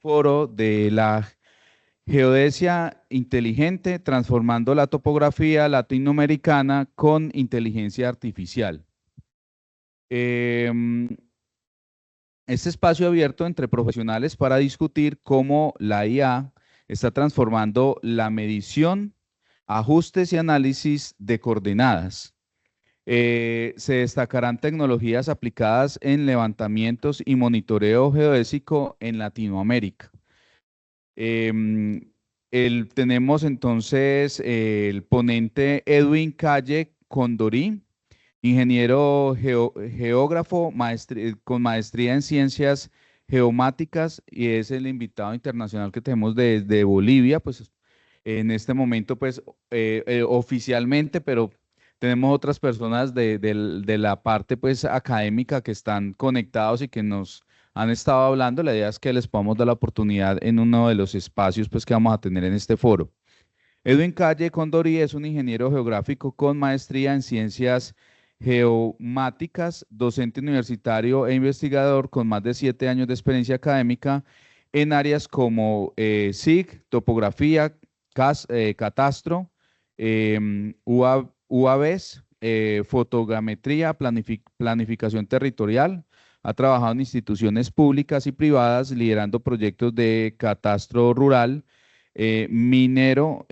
foro de la geodesia inteligente, transformando la topografía latinoamericana con inteligencia artificial. Em, este espacio abierto entre profesionales para discutir cómo la IA está transformando la medición, ajustes y análisis de coordenadas. Se destacarán tecnologías aplicadas en levantamientos y monitoreo geodésico en Latinoamérica. Em, Tenemos entonces el ponente Edwin Calle Condorí, ingeniero geógrafo con maestría en ciencias geomáticas y es el invitado internacional que tenemos desde Bolivia, pues en este momento pues oficialmente, pero tenemos otras personas de la parte pues académica que están conectados y que nos han estado hablando. La idea es que les podamos dar la oportunidad en uno de los espacios pues que vamos a tener en este foro. Edwin Calle Condori es un ingeniero geográfico con maestría en ciencias geomáticas, docente universitario e investigador con más de 7 años de experiencia académica en áreas como SIG, topografía, catastro, UAVs, fotogrametría, planificación territorial. Ha trabajado en instituciones públicas y privadas liderando proyectos de catastro rural, minero,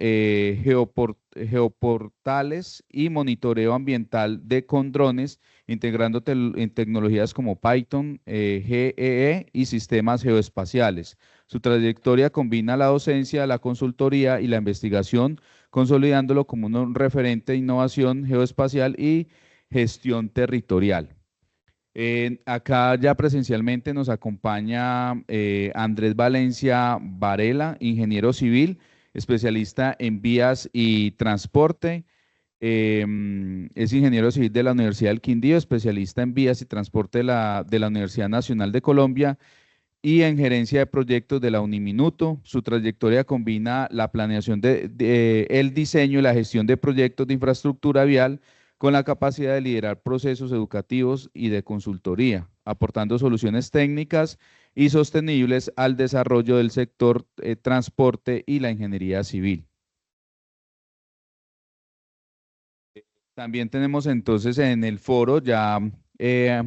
geoportales y monitoreo ambiental con drones, integrando en tecnologías como Python, GEE y sistemas geoespaciales. Su trayectoria combina la docencia, la consultoría y la investigación, consolidándolo como un referente de innovación geoespacial y gestión territorial. Acá ya presencialmente nos acompaña Andrés Valencia Varela, ingeniero civil, especialista en vías y transporte. Es ingeniero civil de la Universidad del Quindío, especialista en vías y transporte de la Universidad Nacional de Colombia y en gerencia de proyectos de la Uniminuto. Su trayectoria combina la planeación el diseño y la gestión de proyectos de infraestructura vial con la capacidad de liderar procesos educativos y de consultoría, aportando soluciones técnicas y sostenibles al desarrollo del sector transporte y la ingeniería civil. También tenemos entonces en el foro ya eh,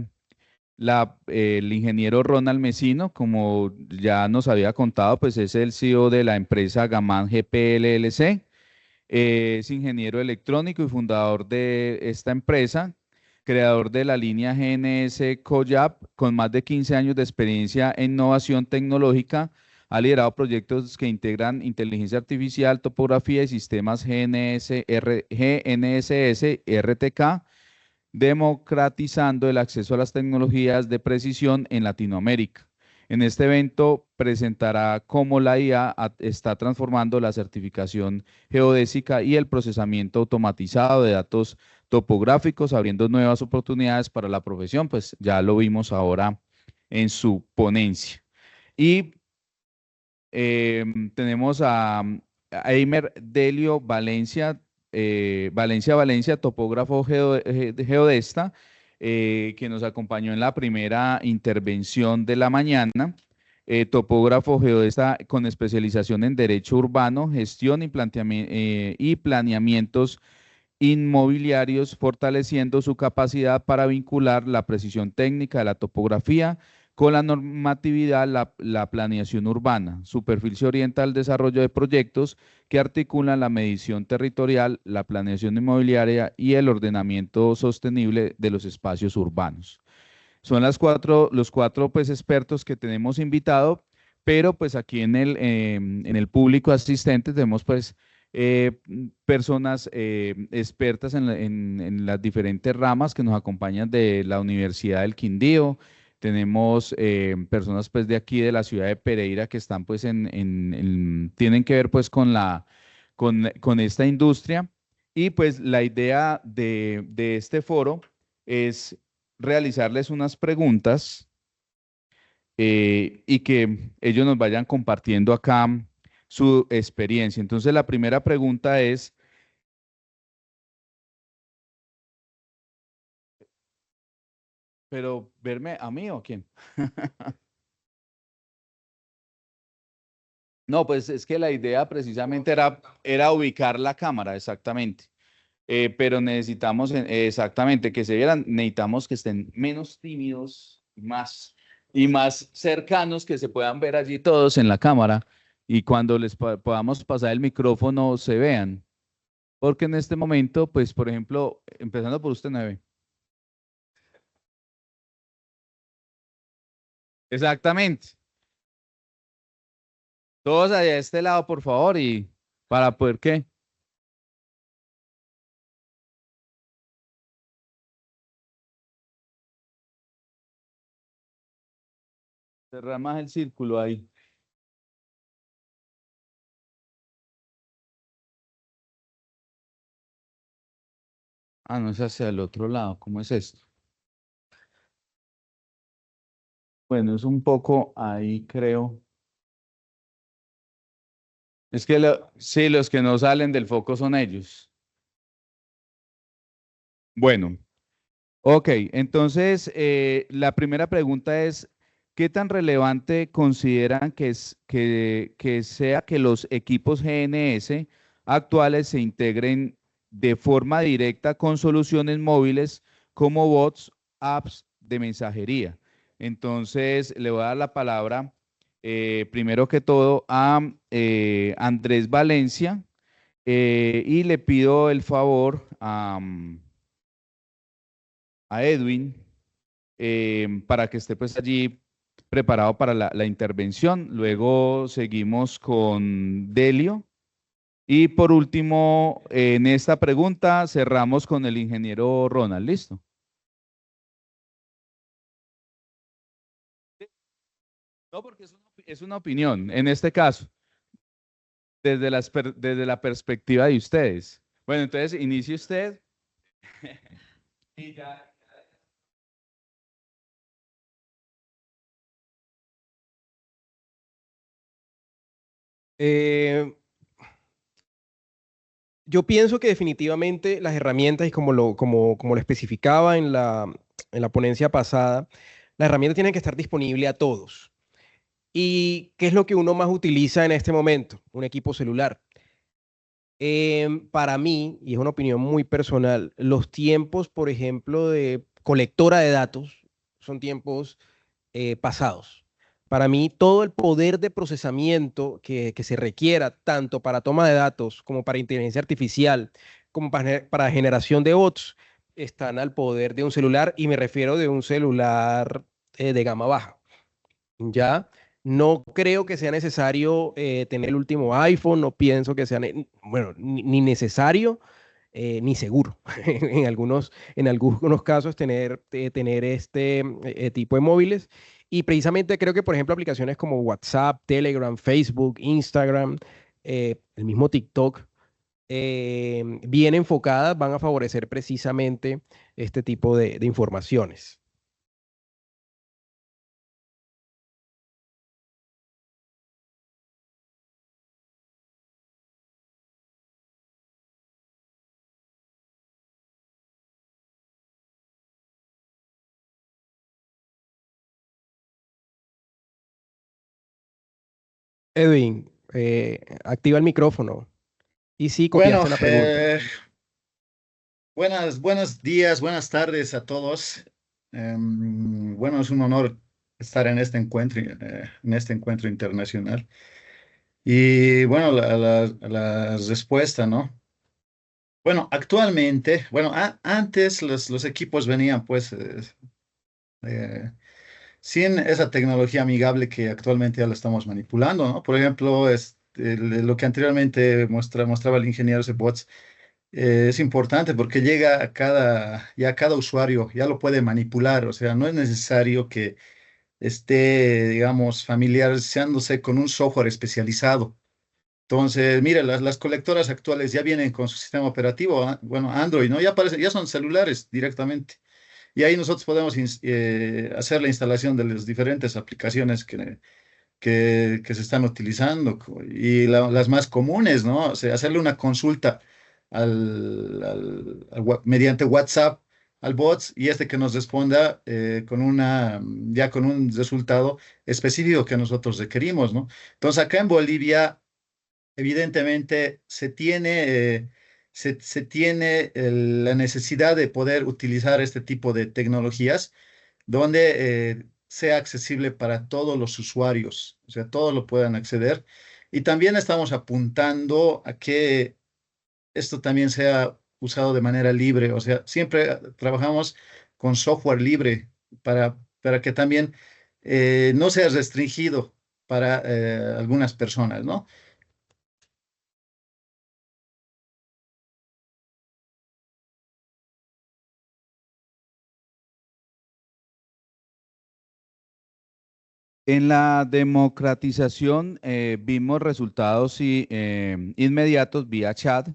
el ingeniero Ronald Mesino, como ya nos había contado, pues es el CEO de la empresa Gaman GP LLC. Es ingeniero electrónico y fundador de esta empresa, creador de la línea GNS COYAP, con más de 15 años de experiencia en innovación tecnológica. Ha liderado proyectos que integran inteligencia artificial, topografía y sistemas GNSS, RTK, democratizando el acceso a las tecnologías de precisión en Latinoamérica. En este evento presentará cómo la IA está transformando la certificación geodésica y el procesamiento automatizado de datos topográficos, abriendo nuevas oportunidades para la profesión, pues ya lo vimos ahora en su ponencia. Y tenemos a Eimer Delio Valencia, Valencia, topógrafo geodesta, que nos acompañó en la primera intervención de la mañana. Topógrafo geodesta con especialización en Derecho Urbano, Gestión y Planeamientos inmobiliarios, fortaleciendo su capacidad para vincular la precisión técnica de la topografía con la normatividad, la planeación urbana. Su perfil se orienta al desarrollo de proyectos que articulan la medición territorial, la planeación inmobiliaria y el ordenamiento sostenible de los espacios urbanos. Son los cuatro pues, expertos que tenemos invitado, pero pues aquí en el público asistente tenemos pues personas expertas en las diferentes ramas que nos acompañan de la Universidad del Quindío. Tenemos personas pues de aquí de la ciudad de Pereira que están pues tienen que ver pues con esta industria. Y pues la idea de este foro es realizarles unas preguntas y que ellos nos vayan compartiendo acá su experiencia. Entonces, la primera pregunta es, ¿pero verme a mí o a quién? No, pues es que la idea precisamente era ubicar la cámara, exactamente. Pero necesitamos exactamente que se vieran, necesitamos que estén menos tímidos y más cercanos, que se puedan ver allí todos en la cámara y cuando les podamos pasar el micrófono se vean. Porque en este momento, pues, por ejemplo, empezando por usted, 9. Exactamente. Todos allá de este lado, por favor, y para poder, ¿qué? Cerrar más el círculo ahí. Ah, no es hacia el otro lado. ¿Cómo es esto? Bueno, es un poco ahí, creo. Es que sí, los que no salen del foco son ellos. Bueno, ok. Entonces, la primera pregunta es, ¿qué tan relevante consideran que sea que los equipos GNS actuales se integren de forma directa con soluciones móviles como bots, apps de mensajería? Entonces, le voy a dar la palabra, primero que todo, a Andrés Valencia. Y le pido el favor a Edwin, para que esté pues allí preparado para la intervención. Luego seguimos con Delio. Y por último, en esta pregunta cerramos con el ingeniero Ronald. ¿Listo? No, porque es una opinión, en este caso, desde la perspectiva de ustedes. Bueno, entonces inicie usted. Y ya. Eh, yo pienso que definitivamente las herramientas, y como lo especificaba en la ponencia pasada, las herramientas tienen que estar disponibles a todos. ¿Y qué es lo que uno más utiliza en este momento? Un equipo celular. Para mí, y es una opinión muy personal, los tiempos, por ejemplo, de colectora de datos son tiempos pasados. Para mí, todo el poder de procesamiento que se requiera, tanto para toma de datos como para inteligencia artificial, como para generación de bots, están al poder de un celular, y me refiero de un celular de gama baja. Ya no creo que sea necesario tener el último iPhone, no pienso que sea, bueno, ni necesario ni seguro. En algunos casos tener este tipo de móviles. Y precisamente creo que, por ejemplo, aplicaciones como WhatsApp, Telegram, Facebook, Instagram, el mismo TikTok, bien enfocadas, van a favorecer precisamente este tipo de informaciones. Edwin, activa el micrófono. Y sí, Bueno, copiaste la pregunta. buenos días, buenas tardes a todos. Bueno, es un honor estar en este encuentro internacional. Y bueno, la respuesta, ¿no? Bueno, actualmente, bueno, antes los equipos venían pues eh, sin esa tecnología amigable que actualmente ya la estamos manipulando, ¿no? Por ejemplo, lo que anteriormente mostraba el ingeniero de bots. Es importante porque llega ya cada usuario ya lo puede manipular, o sea, no es necesario que esté, digamos, familiarizándose con un software especializado. Entonces, mire, las colectoras actuales ya vienen con su sistema operativo, bueno, Android, ¿no? Ya son celulares directamente. Y ahí nosotros podemos hacer la instalación de las diferentes aplicaciones que se están utilizando y las más comunes, ¿no? O sea, hacerle una consulta mediante WhatsApp al bot y este que nos responda con ya con un resultado específico que nosotros requerimos, ¿no? Entonces, acá en Bolivia, evidentemente, se tiene la necesidad de poder utilizar este tipo de tecnologías donde sea accesible para todos los usuarios, o sea, todos lo puedan acceder. Y también estamos apuntando a que esto también sea usado de manera libre, o sea, siempre trabajamos con software libre para que también no sea restringido para algunas personas, ¿no? En la democratización vimos resultados inmediatos vía chat.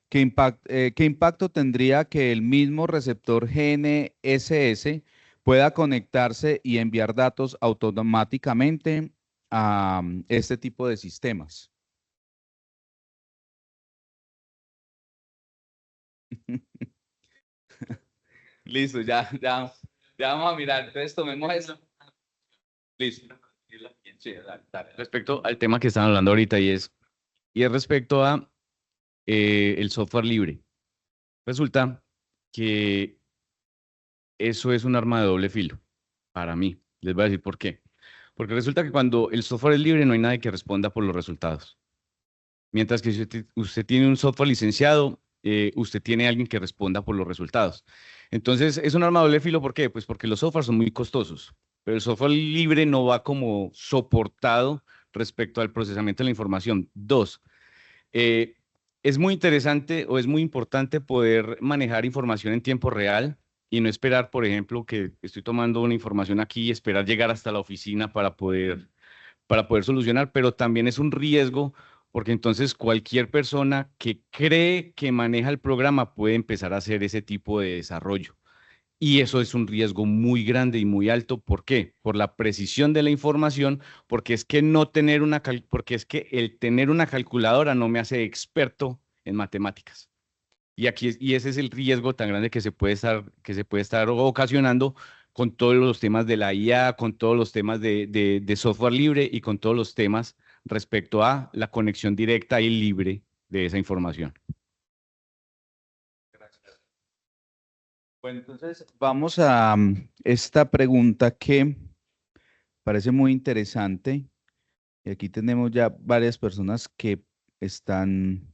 ¿Qué impacto tendría que el mismo receptor GNSS pueda conectarse y enviar datos automáticamente a este tipo de sistemas? Listo, ya vamos a mirar. Entonces tomemos eso. Listo. Sí, dale, dale. Respecto al tema que están hablando ahorita y es respecto a el software libre. Resulta que eso es un arma de doble filo para mí. Les voy a decir por qué. Porque resulta que cuando el software es libre no hay nadie que responda por los resultados. Mientras que si usted tiene un software licenciado, usted tiene alguien que responda por los resultados. Entonces, es un arma de doble filo, ¿por qué? Pues porque los softwares son muy costosos, pero el software libre no va como soportado respecto al procesamiento de la información. Dos, eh, es muy interesante o es muy importante poder manejar información en tiempo real y no esperar, por ejemplo, que estoy tomando una información aquí y esperar llegar hasta la oficina para poder solucionar, pero también es un riesgo porque entonces cualquier persona que cree que maneja el programa puede empezar a hacer ese tipo de desarrollo. Y eso es un riesgo muy grande y muy alto. ¿Por qué? Por la precisión de la información, porque es que no tener porque es que el tener una calculadora no me hace experto en matemáticas. Y ese es el riesgo tan grande que se puede estar ocasionando con todos los temas de la IA, con todos los temas de software libre y con todos los temas respecto a la conexión directa y libre de esa información. Bueno, entonces vamos a esta pregunta que parece muy interesante. Y aquí tenemos ya varias personas que están.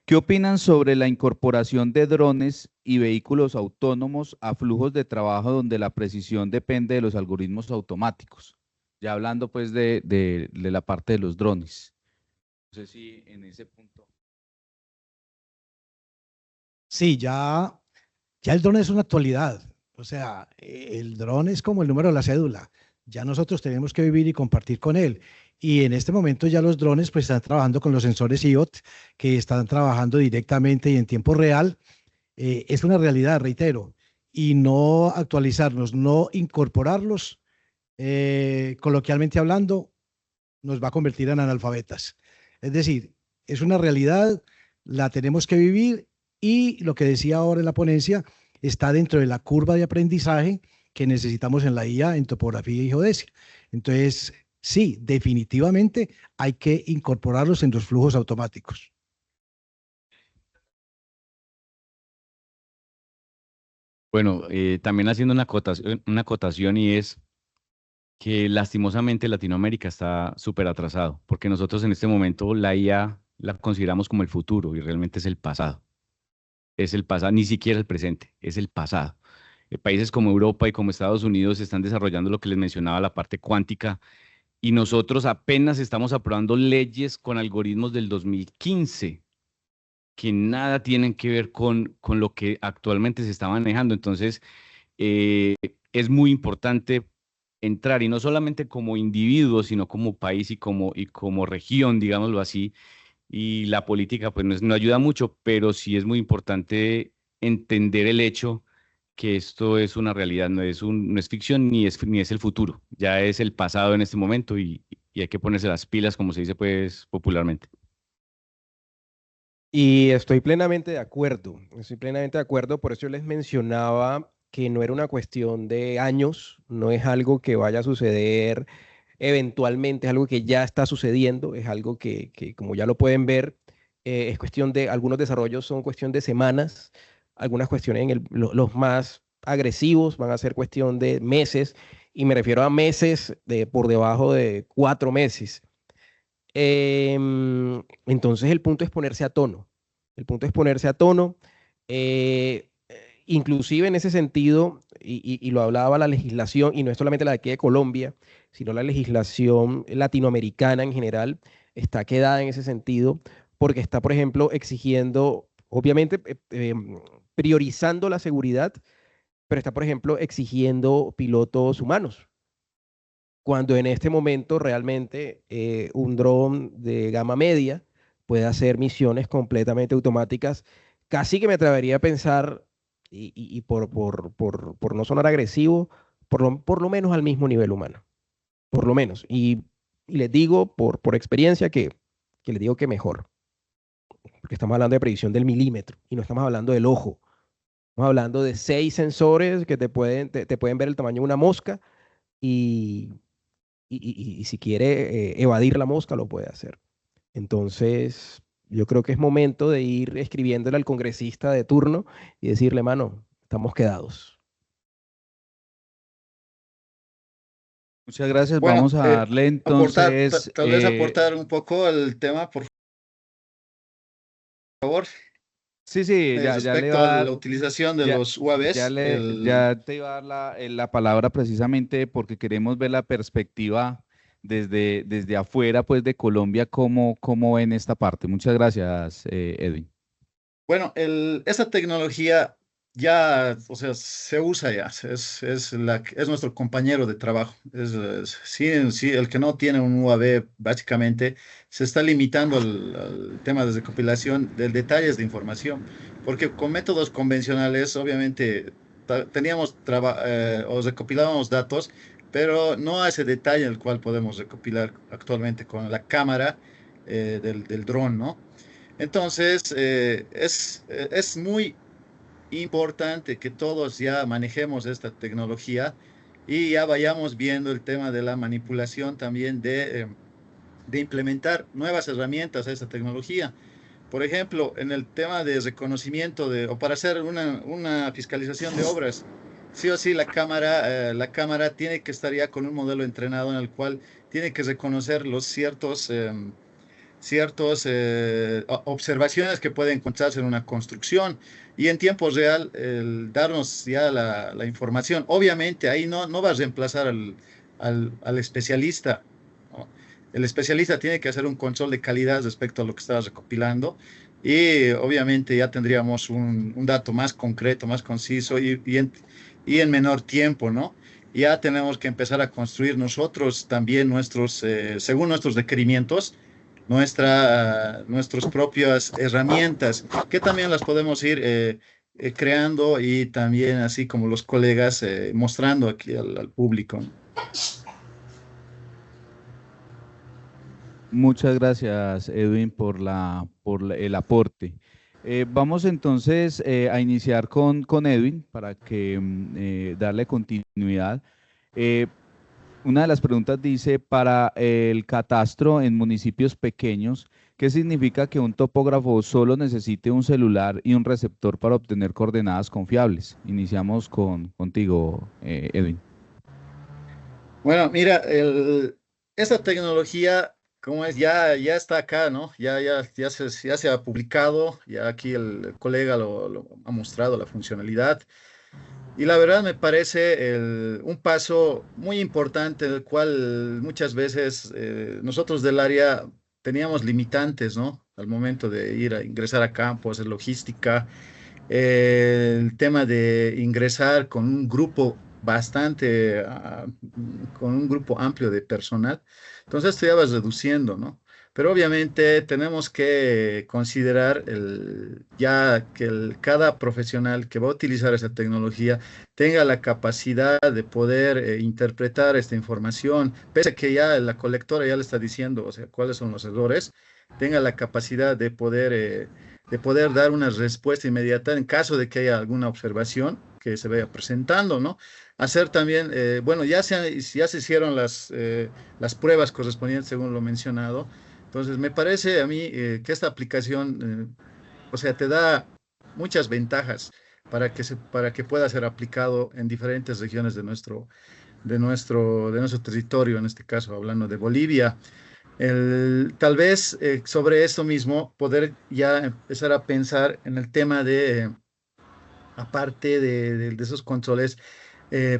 ¿Qué opinan sobre la incorporación de drones y vehículos autónomos a flujos de trabajo donde la precisión depende de los algoritmos automáticos? Ya hablando pues de la parte de los drones. No sé si en ese punto. Sí, ya el dron es una actualidad. O sea, el dron es como el número de la cédula. Ya nosotros tenemos que vivir y compartir con él. Y en este momento ya los drones pues están trabajando con los sensores IoT que están trabajando directamente y en tiempo real. Es una realidad, reitero. Y no actualizarlos, no incorporarlos, coloquialmente hablando, nos va a convertir en analfabetas. Es decir, es una realidad, la tenemos que vivir y lo que decía ahora en la ponencia está dentro de la curva de aprendizaje que necesitamos en la IA, en topografía y geodesia. Entonces, sí, definitivamente hay que incorporarlos en los flujos automáticos. Bueno, también haciendo una acotación y es que lastimosamente Latinoamérica está súper atrasado, porque nosotros en este momento la IA la consideramos como el futuro y realmente es el pasado. Es el pasado, ni siquiera el presente, es el pasado. Países como Europa y como Estados Unidos están desarrollando lo que les mencionaba, la parte cuántica, y nosotros apenas estamos aprobando leyes con algoritmos del 2015 que nada tienen que ver con lo que actualmente se está manejando. Entonces, eh, es muy importante entrar, y no solamente como individuo, sino como país y como región, digámoslo así. Y la política, pues no ayuda mucho, pero sí es muy importante entender el hecho que esto es una realidad, no es ficción ni es el futuro, ya es el pasado en este momento y hay que ponerse las pilas, como se dice pues popularmente. Y estoy plenamente de acuerdo, por eso yo les mencionaba que no era una cuestión de años, no es algo que vaya a suceder eventualmente, es algo que ya está sucediendo, es algo que como ya lo pueden ver, es cuestión de, algunos desarrollos son cuestión de semanas, algunas cuestiones los más agresivos van a ser cuestión de meses, y me refiero a meses de por debajo de 4 meses. Entonces el punto es ponerse a tono. El punto es ponerse a tono. Inclusive en ese sentido, y lo hablaba la legislación, y no es solamente la de aquí de Colombia, sino la legislación latinoamericana en general, está quedada en ese sentido, porque está, por ejemplo, exigiendo, obviamente, priorizando la seguridad, pero está, por ejemplo, exigiendo pilotos humanos cuando en este momento realmente un dron de gama media puede hacer misiones completamente automáticas, casi que me atrevería a pensar, y por no sonar agresivo, por lo menos al mismo nivel humano, por lo menos. Y les digo por experiencia que les digo que mejor, porque estamos hablando de predicción del milímetro y no estamos hablando del ojo. Estamos hablando de 6 sensores que te pueden ver el tamaño de una mosca y y si quiere evadir la mosca, lo puede hacer. Entonces, yo creo que es momento de ir escribiéndole al congresista de turno y decirle, mano, estamos quedados. Muchas gracias. Bueno, Vamos a darle entonces, tal vez aportar un poco al tema, por favor, sí, sí, ya le respecto iba a a la dar, utilización de ya, los UAVs. ya te iba a dar la palabra precisamente porque queremos ver la perspectiva desde afuera, pues de Colombia, cómo ven esta parte. Muchas gracias, Edwin. Bueno, esa tecnología ya, o sea, se usa ya, es nuestro compañero de trabajo. Sí, sí, el que no tiene un UAV, básicamente, se está limitando al tema de recopilación de detalles de información, porque con métodos convencionales, obviamente, o recopilábamos datos, pero no a ese detalle el cual podemos recopilar actualmente con la cámara del dron, ¿no? Entonces, es muy importante que todos ya manejemos esta tecnología y ya vayamos viendo el tema de la manipulación también de implementar nuevas herramientas a esta tecnología. Por ejemplo, en el tema de reconocimiento o para hacer una fiscalización de obras, sí o sí la cámara tiene que estar ya con un modelo entrenado en el cual tiene que reconocer los ciertas observaciones que puede encontrarse en una construcción y en tiempo real el darnos ya la información. Obviamente ahí no va a reemplazar al especialista, ¿no? El especialista tiene que hacer un control de calidad respecto a lo que estaba recopilando y obviamente ya tendríamos un dato más concreto, más conciso y en menor tiempo, ¿no? Ya tenemos que empezar a construir nosotros también según nuestros requerimientos, nuestras propias herramientas, que también las podemos ir creando y también así como los colegas mostrando aquí al público. Muchas gracias, Edwin, el aporte. Vamos entonces a iniciar con Edwin para que darle continuidad. Eh, Una de las preguntas dice, para el catastro en municipios pequeños, ¿qué significa que un topógrafo solo necesite un celular y un receptor para obtener coordenadas confiables? Iniciamos contigo, Edwin. Bueno, mira, esta tecnología, como es, ya está acá, ¿no? Ya se ha publicado, ya aquí el colega lo ha mostrado la funcionalidad. Y la verdad me parece un paso muy importante, el cual muchas veces nosotros del área teníamos limitantes, ¿no? Al momento de ir a ingresar a campo, hacer logística, el tema de ingresar con un grupo amplio de personal. Entonces esto ya vas reduciendo, ¿no? Pero obviamente tenemos que considerar ya que cada profesional que va a utilizar esa tecnología tenga la capacidad de poder interpretar esta información, pese a que ya la colectora ya le está diciendo, o sea, cuáles son los errores, tenga la capacidad de poder de poder dar una respuesta inmediata en caso de que haya alguna observación que se vaya presentando, ¿no? Hacer también, bueno, ya se hicieron las pruebas correspondientes según lo mencionado. Entonces, me parece a mí que esta aplicación, o sea, te da muchas ventajas para que pueda ser aplicado en diferentes regiones de nuestro territorio, en este caso, hablando de Bolivia. Tal vez sobre esto mismo, poder ya empezar a pensar en el tema de, aparte de esos controles,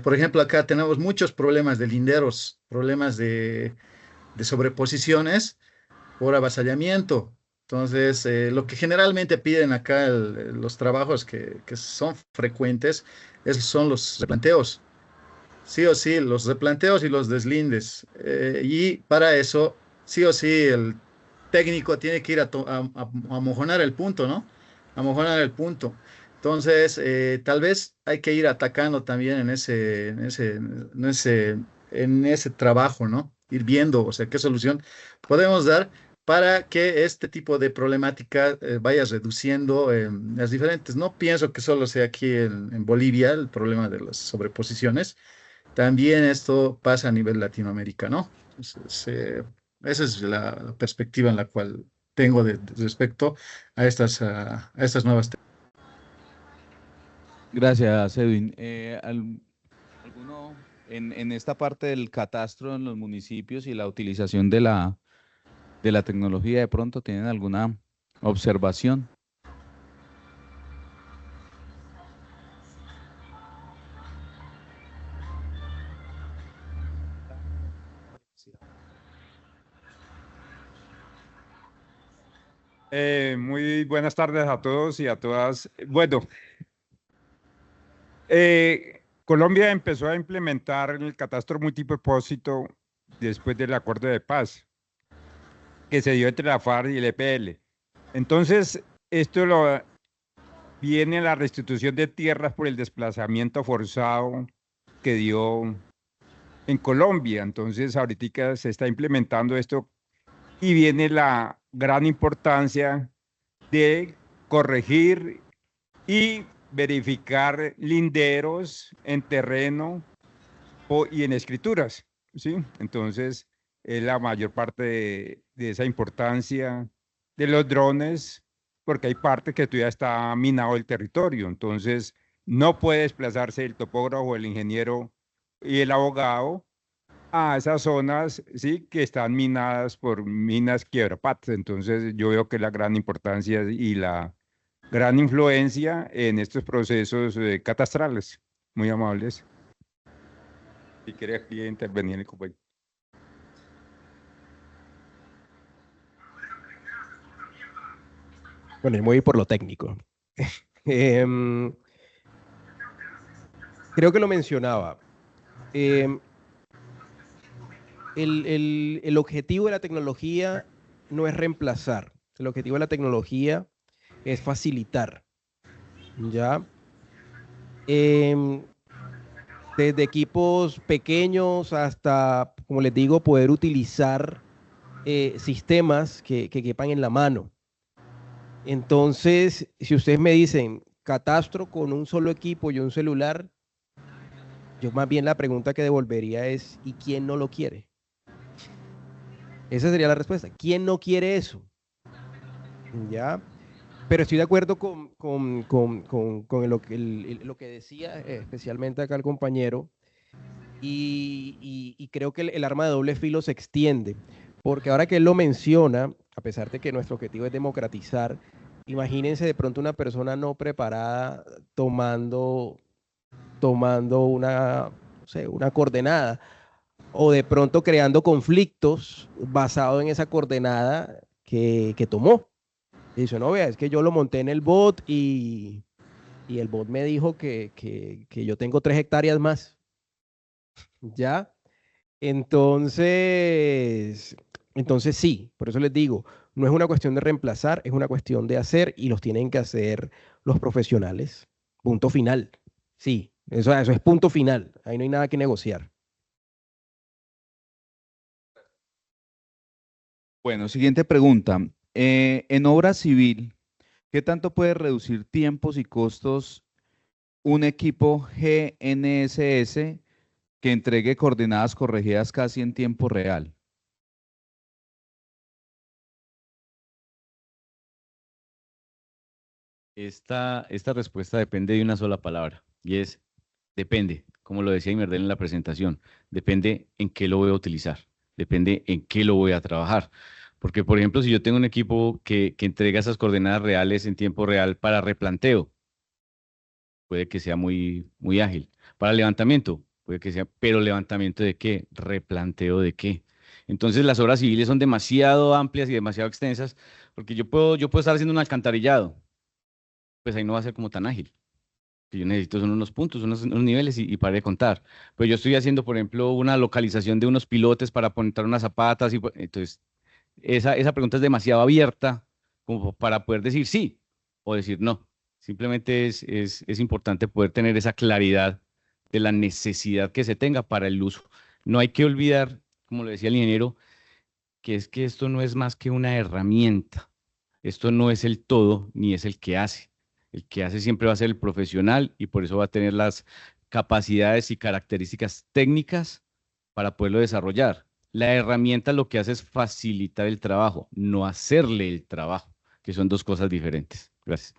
por ejemplo, acá tenemos muchos problemas de linderos, problemas de sobreposiciones por avasallamiento. Entonces, lo que generalmente piden acá los trabajos que son frecuentes son los replanteos. Sí o sí, los replanteos y los deslindes. Y para eso, sí o sí, el técnico tiene que ir a mojonar el punto, ¿no? A mojonar el punto. Entonces, tal vez hay que ir atacando también en ese trabajo, ¿no? Ir viendo, o sea, qué solución podemos dar para que este tipo de problemática vaya reduciendo las diferentes. No pienso que solo sea aquí en Bolivia el problema de las sobreposiciones, también esto pasa a nivel latinoamericano. Entonces, esa es la perspectiva en la cual tengo respecto a estas nuevas. Gracias, Edwin. ¿Alguno en esta parte del catastro en los municipios y la utilización de la tecnología de pronto tienen alguna observación? Muy buenas tardes a todos y a todas. Bueno, Colombia empezó a implementar el catastro multipropósito después del acuerdo de paz que se dio entre la FARC y el EPL. Entonces, viene la restitución de tierras por el desplazamiento forzado que dio en Colombia. Entonces, ahorita se está implementando esto y viene la gran importancia de corregir y verificar linderos en terreno y en escrituras, ¿sí? Entonces, es la mayor parte de esa importancia de los drones, porque hay parte que todavía está minado el territorio, entonces no puede desplazarse el topógrafo, el ingeniero y el abogado a esas zonas, sí, que están minadas por minas quiebrapatas. Entonces, yo veo que la gran importancia y la gran influencia en estos procesos catastrales. Muy amables. Si quiere aquí intervenir el compañero. Bueno, yo me voy por lo técnico. Creo que lo mencionaba. El objetivo de la tecnología no es reemplazar. El objetivo de la tecnología es facilitar. ¿Ya? Desde equipos pequeños hasta, como les digo, poder utilizar sistemas que quepan en la mano. Entonces, si ustedes me dicen catastro con un solo equipo y un celular, yo más bien la pregunta que devolvería es, ¿y quién no lo quiere? Esa sería la respuesta. ¿Quién no quiere eso? ¿Ya? Pero estoy de acuerdo con lo que decía, especialmente acá el compañero, y creo que el arma de doble filo se extiende, porque ahora que él lo menciona, a pesar de que nuestro objetivo es democratizar, imagínense de pronto una persona no preparada tomando una, no sé, una coordenada, o de pronto creando conflictos basado en esa coordenada que tomó. Y dice, no, vea, es que yo lo monté en el bot y el bot me dijo que yo tengo 3 hectáreas más. ¿Ya? Entonces sí, por eso les digo, no es una cuestión de reemplazar, es una cuestión de hacer y los tienen que hacer los profesionales. Punto final. Sí, eso es punto final. Ahí no hay nada que negociar. Bueno, siguiente pregunta. En obra civil, ¿Qué tanto puede reducir tiempos y costos un equipo GNSS que entregue coordenadas corregidas casi en tiempo real? Esta respuesta depende de una sola palabra y es depende, como lo decía Imerdel en la presentación, depende en qué lo voy a utilizar, depende en qué lo voy a trabajar. Porque, por ejemplo, si yo tengo un equipo que entrega esas coordenadas reales en tiempo real para replanteo, puede que sea muy ágil. Para levantamiento, puede que sea, pero levantamiento ¿de qué? Replanteo ¿de qué? Entonces las obras civiles son demasiado amplias y demasiado extensas, porque yo puedo estar haciendo un alcantarillado, pues ahí no va a ser como tan ágil. Que yo necesito son unos puntos, unos niveles y pare de contar. Pero yo estoy haciendo, por ejemplo, una localización de unos pilotes para poner unas zapatas. Entonces, esa pregunta es demasiado abierta como para poder decir sí o decir no. Simplemente es importante poder tener esa claridad de la necesidad que se tenga para el uso. No hay que olvidar, como lo decía el ingeniero, que es que esto no es más que una herramienta. Esto no es el todo ni es el que hace. El que hace siempre va a ser el profesional y por eso va a tener las capacidades y características técnicas para poderlo desarrollar. La herramienta lo que hace es facilitar el trabajo, no hacerle el trabajo, que son dos cosas diferentes. Gracias.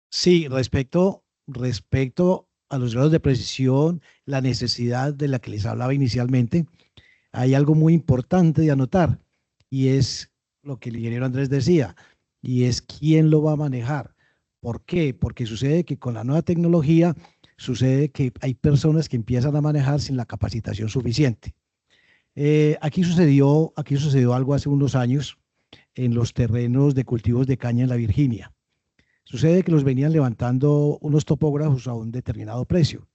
Sí, respecto a los grados de precisión, la necesidad de la que les hablaba inicialmente, hay algo muy importante de anotar y es lo que el ingeniero Andrés decía, y es quién lo va a manejar. ¿Por qué? Porque sucede que con la nueva tecnología sucede que hay personas que empiezan a manejar sin la capacitación suficiente. Aquí sucedió algo hace unos años en los terrenos de cultivos de caña en la Virginia. Sucede que los venían levantando unos topógrafos a un determinado precio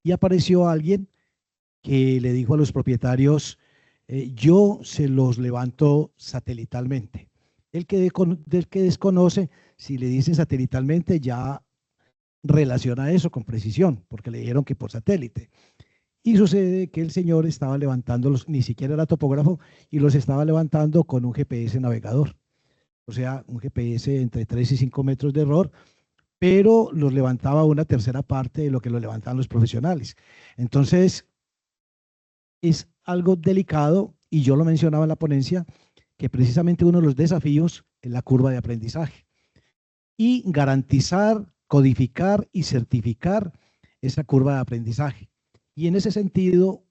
y apareció alguien que le dijo a los propietarios, yo se los levanto satelitalmente. Del que desconoce, si le dicen satelitalmente, ya relaciona eso con precisión, porque le dijeron que por satélite. Y sucede que el señor estaba levantándolos, ni siquiera era topógrafo, y los estaba levantando con un GPS navegador. O sea, un GPS entre 3 y 5 metros de error, pero los levantaba una tercera parte de lo que lo levantaban los profesionales. Entonces, es algo delicado, y yo lo mencionaba en la ponencia, que precisamente uno de los desafíos es la curva de aprendizaje. Y garantizar, codificar y certificar esa curva de aprendizaje. Y en ese sentido,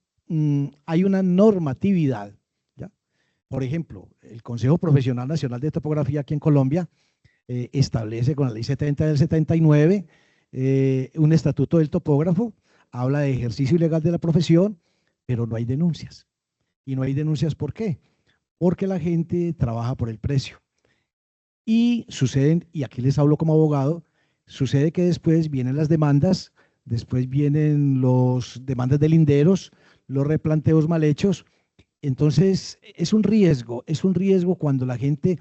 hay una normatividad, ¿ya? Por ejemplo, el Consejo Profesional Nacional de Topografía aquí en Colombia establece con la ley 70 del 79 un estatuto del topógrafo, habla de ejercicio ilegal de la profesión, pero no hay denuncias. Y no hay denuncias, ¿por qué? Porque la gente trabaja por el precio. Y suceden, y aquí les hablo como abogado, sucede que después vienen las demandas, después vienen los demandas de linderos, los replanteos mal hechos. Entonces, es un riesgo cuando la gente,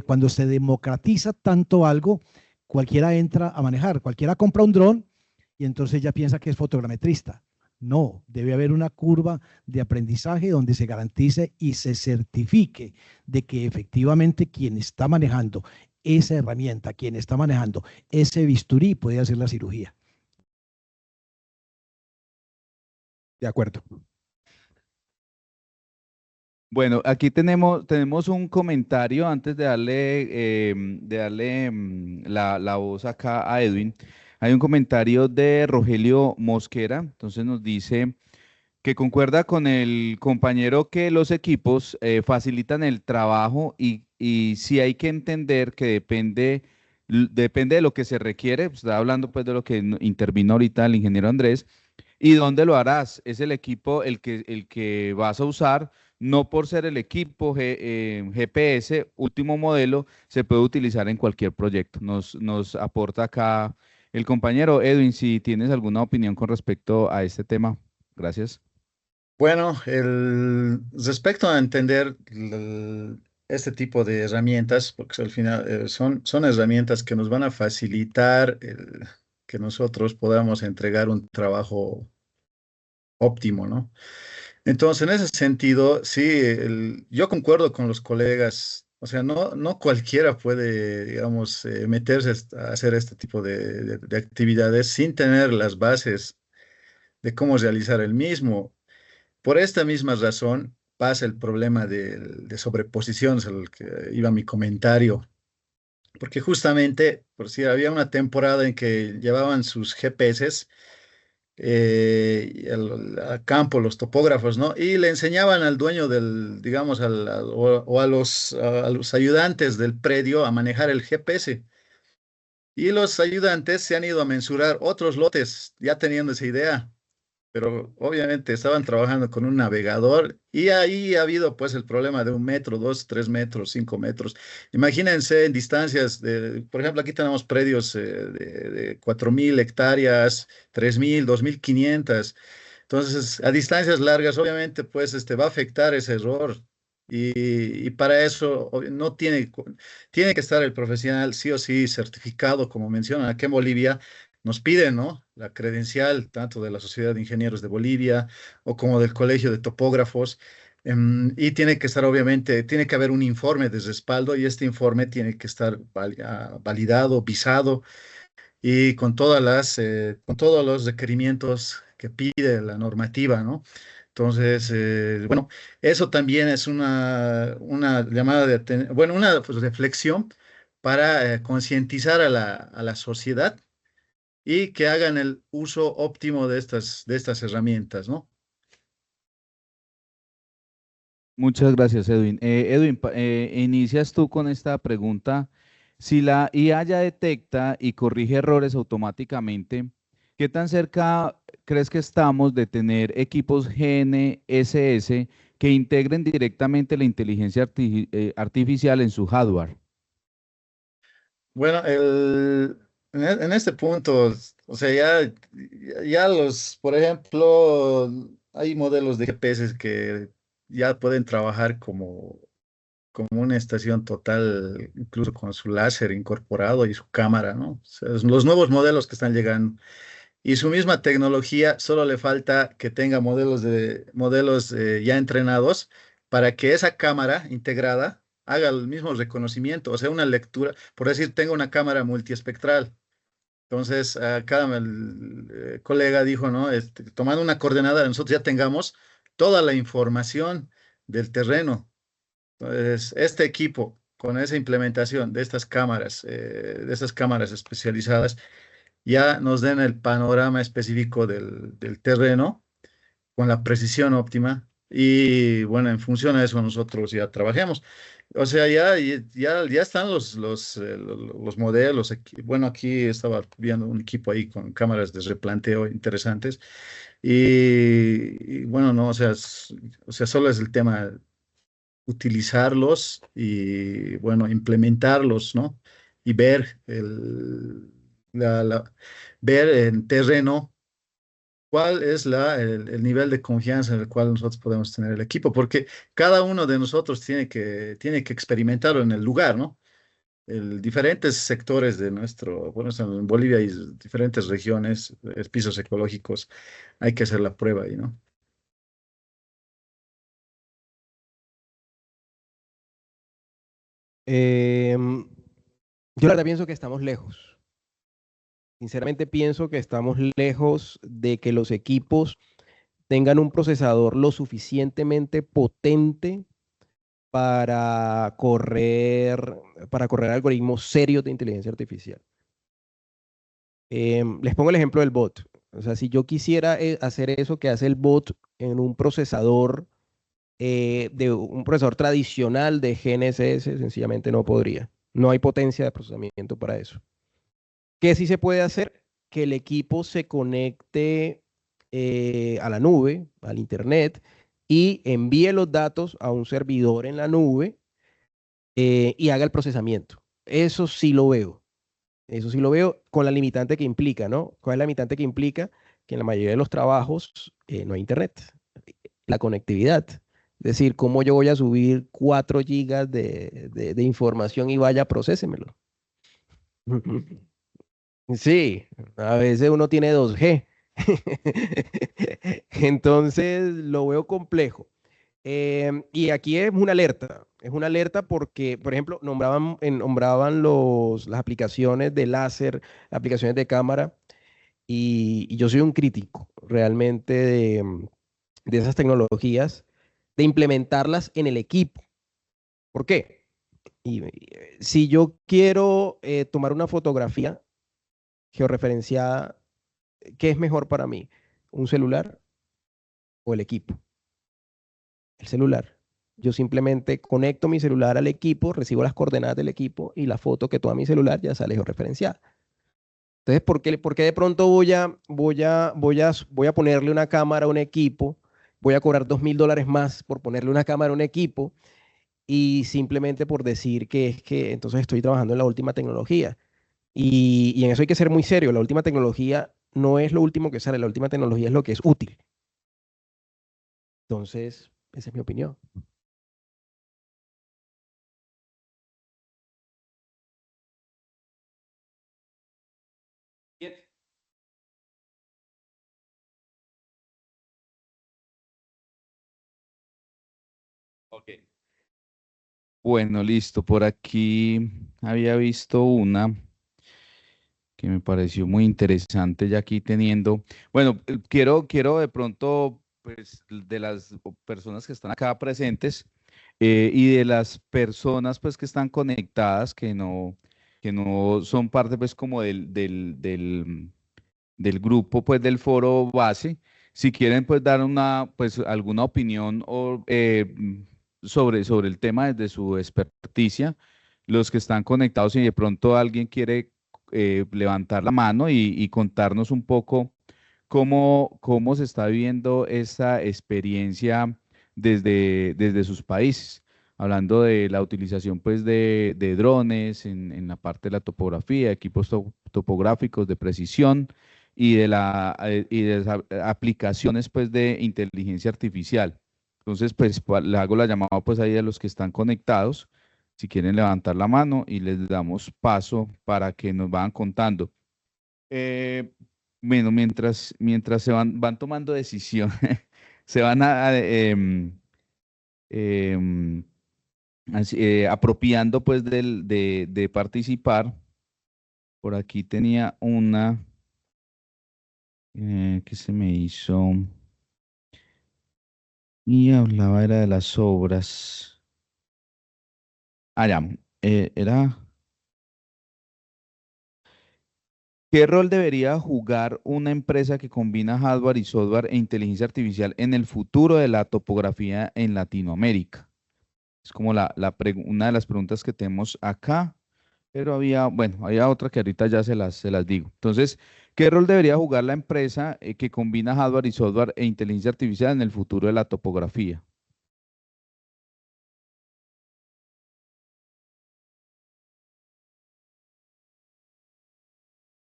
cuando se democratiza tanto algo, cualquiera entra a manejar, cualquiera compra un dron y entonces ya piensa que es fotogrametrista. No, debe haber una curva de aprendizaje donde se garantice y se certifique de que efectivamente quien está manejando esa herramienta, quien está manejando ese bisturí puede hacer la cirugía. De acuerdo. Bueno, aquí tenemos un comentario antes de darle la voz acá a Edwin. Hay un comentario de Rogelio Mosquera, entonces nos dice que concuerda con el compañero que los equipos facilitan el trabajo y sí hay que entender que depende de lo que se requiere, pues, está hablando pues de lo que intervino ahorita el ingeniero Andrés, y dónde lo harás, es el equipo el que vas a usar, no por ser el equipo GPS último modelo, se puede utilizar en cualquier proyecto. Nos aporta acá el compañero Edwin, si tienes alguna opinión con respecto a este tema. Gracias. Bueno, respecto a entender este tipo de herramientas, porque al final son herramientas que nos van a facilitar que nosotros podamos entregar un trabajo óptimo, ¿no? Entonces, en ese sentido, sí, yo concuerdo con los colegas. O sea, no cualquiera puede, digamos, meterse a hacer este tipo de actividades sin tener las bases de cómo realizar el mismo. Por esta misma razón pasa el problema de sobreposiciones, al que iba mi comentario, porque justamente, por si había una temporada en que llevaban sus GPS a campo, los topógrafos, ¿no? Y le enseñaban al dueño del, digamos, o a los ayudantes del predio a manejar el GPS. Y los ayudantes se han ido a mensurar otros lotes, ya teniendo esa idea, pero obviamente estaban trabajando con un navegador y ahí ha habido pues el problema de 1 metro, 2, 3 metros, 5 metros. Imagínense en distancias de, por ejemplo, aquí tenemos predios de 4.000 hectáreas, 3.000, 2.500. Entonces, a distancias largas, obviamente, pues va a afectar ese error. Y para eso no tiene que estar el profesional sí o sí certificado, como mencionan aquí en Bolivia nos piden, ¿no? La credencial tanto de la Sociedad de Ingenieros de Bolivia o como del Colegio de Topógrafos. Y tiene que estar, obviamente, tiene que haber un informe de respaldo y este informe tiene que estar validado, visado y con todos los requerimientos que pide la normativa, ¿no? Entonces, bueno, eso también es una llamada bueno, una pues, reflexión para concientizar a la sociedad y que hagan el uso óptimo de estas herramientas, ¿no? Muchas gracias, Edwin. Edwin, inicias tú con esta pregunta. Si la IA ya detecta y corrige errores automáticamente, ¿qué tan cerca crees que estamos de tener equipos GNSS que integren directamente la inteligencia artificial en su hardware? Bueno, en este punto, o sea, ya por ejemplo, hay modelos de GPS que ya pueden trabajar como una estación total, incluso con su láser incorporado y su cámara, ¿no? O sea, los nuevos modelos que están llegando. Y su misma tecnología, solo le falta que tenga modelos ya entrenados para que esa cámara integrada haga el mismo reconocimiento, o sea, una lectura, por decir, tengo una cámara multiespectral. Entonces, acá el colega dijo, ¿no? Tomando una coordenada, nosotros ya tengamos toda la información del terreno. Entonces, este equipo, con esa implementación de estas cámaras especializadas, ya nos den el panorama específico del terreno con la precisión óptima y bueno, en función a eso nosotros ya trabajemos. O sea, ya están los modelos. Bueno, aquí estaba viendo un equipo ahí con cámaras de replanteo interesantes y bueno, no, o sea, solo es el tema utilizarlos y bueno, implementarlos, ¿no? Y la, la- ver en terreno cuál es el nivel de confianza en el cual nosotros podemos tener el equipo, porque cada uno de nosotros tiene que experimentarlo en el lugar, ¿no? Diferentes sectores de bueno, en Bolivia hay diferentes regiones, pisos ecológicos, hay que hacer la prueba ahí, ¿no? Yo la verdad pienso que estamos lejos. Sinceramente pienso que estamos lejos de que los equipos tengan un procesador lo suficientemente potente para correr, para correr algoritmos serios de inteligencia artificial. Les pongo el ejemplo del bot. O sea, si yo quisiera hacer eso que hace el bot en un procesador, de un procesador tradicional de GNSS, sencillamente no podría. No hay potencia de procesamiento para eso. ¿Qué sí se puede hacer? Que el equipo se conecte a la nube, al internet, y envíe los datos a un servidor en la nube y haga el procesamiento. Eso sí lo veo. Eso sí lo veo con la limitante que implica, ¿no? ¿Cuál es la limitante que implica? Que en la mayoría de los trabajos no hay internet. La conectividad. Es decir, ¿cómo yo voy a subir 4 gigas de información y vaya, procesemelo? Sí, a veces uno tiene 2G. Entonces lo veo complejo. Y aquí es una alerta porque, por ejemplo, nombraban las aplicaciones de láser, aplicaciones de cámara, y yo soy un crítico realmente de esas tecnologías, de implementarlas en el equipo. ¿Por qué? Si yo quiero tomar una fotografía georreferenciada, ¿qué es mejor para mí? ¿Un celular o el equipo? El celular. Yo simplemente conecto mi celular al equipo, recibo las coordenadas del equipo y la foto que toma mi celular ya sale georreferenciada. Entonces, ¿por qué de pronto voy a ponerle una cámara a un equipo? Voy a cobrar $2.000 más por ponerle una cámara a un equipo y simplemente por decir que es que entonces estoy trabajando en la última tecnología. Y en eso hay que ser muy serio. La última tecnología no es lo último que sale, la última tecnología es lo que es útil. Entonces, esa es mi opinión. Ok. Bueno, listo. Por aquí había visto una que me pareció muy interesante ya aquí teniendo. Bueno, quiero de pronto, pues, de las personas que están acá presentes y de las personas, pues, que están conectadas, que no son parte, pues, como del grupo, pues, del foro base. Si quieren, pues, dar pues, alguna opinión o, sobre el tema desde su experticia, los que están conectados, y de pronto alguien quiere levantar la mano y contarnos un poco cómo se está viviendo esa experiencia desde sus países, hablando de la utilización, pues, de drones en la parte de la topografía, equipos topográficos de precisión y de las aplicaciones, pues, de inteligencia artificial. Entonces, pues, le hago la llamada, pues, ahí a los que están conectados, si quieren levantar la mano, y les damos paso para que nos vayan contando. Eh, bueno, mientras van tomando decisión, se van em, apropiando, pues, de participar. Por aquí tenía una que se me hizo y hablaba era de las obras. Ah, ya, era. ¿Qué rol debería jugar una empresa que combina hardware y software e inteligencia artificial en el futuro de la topografía en Latinoamérica? Es como una de las preguntas que tenemos acá, pero había otra que ahorita ya se las digo. Entonces, ¿qué rol debería jugar la empresa que combina hardware y software e inteligencia artificial en el futuro de la topografía?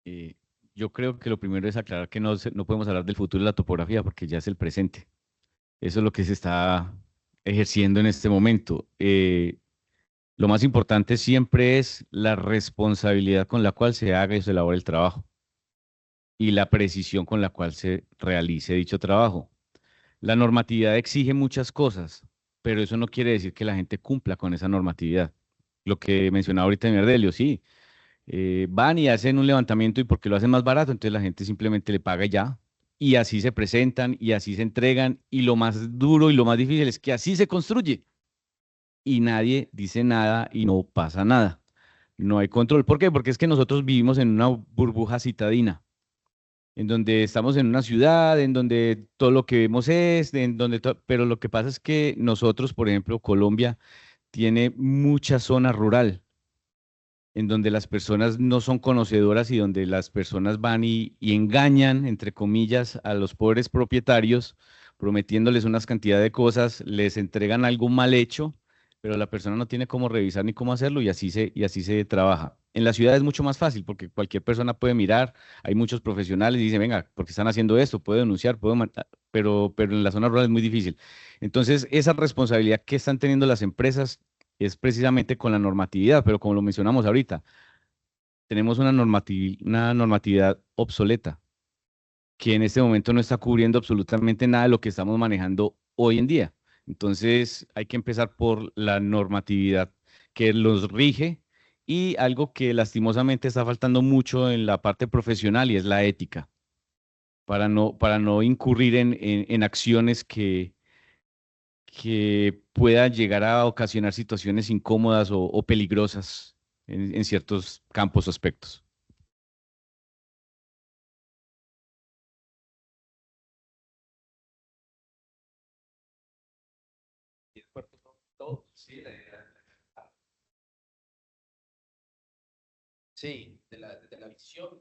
Eh, yo creo que lo primero es aclarar que no podemos hablar del futuro de la topografía porque ya es el presente. Eso es lo que se está ejerciendo en este momento. Lo más importante siempre es la responsabilidad con la cual se haga y se elabore el trabajo y la precisión con la cual se realice dicho trabajo. La normatividad exige muchas cosas, pero eso no quiere decir que la gente cumpla con esa normatividad. Lo que mencionaba ahorita Merdelio, sí, van y hacen un levantamiento y porque lo hacen más barato, entonces la gente simplemente le paga y ya. Y así se presentan y así se entregan. Y lo más duro y lo más difícil es que así se construye. Y nadie dice nada y no pasa nada. No hay control. ¿Por qué? Porque es que nosotros vivimos en una burbuja citadina, en donde estamos en una ciudad, en donde todo lo que vemos pero lo que pasa es que nosotros, por ejemplo, Colombia tiene mucha zona rural en donde las personas no son conocedoras y donde las personas van y engañan, entre comillas, a los pobres propietarios, prometiéndoles unas cantidad de cosas, les entregan algo mal hecho, pero la persona no tiene cómo revisar ni cómo hacerlo y así se trabaja. En la ciudad es mucho más fácil porque cualquier persona puede mirar, hay muchos profesionales y dicen, venga, ¿por qué están haciendo esto? Puedo denunciar, pero en la zona rural es muy difícil. Entonces, esa responsabilidad que están teniendo las empresas es precisamente con la normatividad, pero como lo mencionamos ahorita, tenemos una normatividad obsoleta. que en este momento no está cubriendo absolutamente nada de lo que estamos manejando hoy en día. Entonces hay que empezar por la normatividad que los rige y algo que lastimosamente está faltando mucho en la parte profesional y es la ética, para no incurrir en acciones que puedan llegar a ocasionar situaciones incómodas o peligrosas en ciertos campos o aspectos. Sí, de la visión.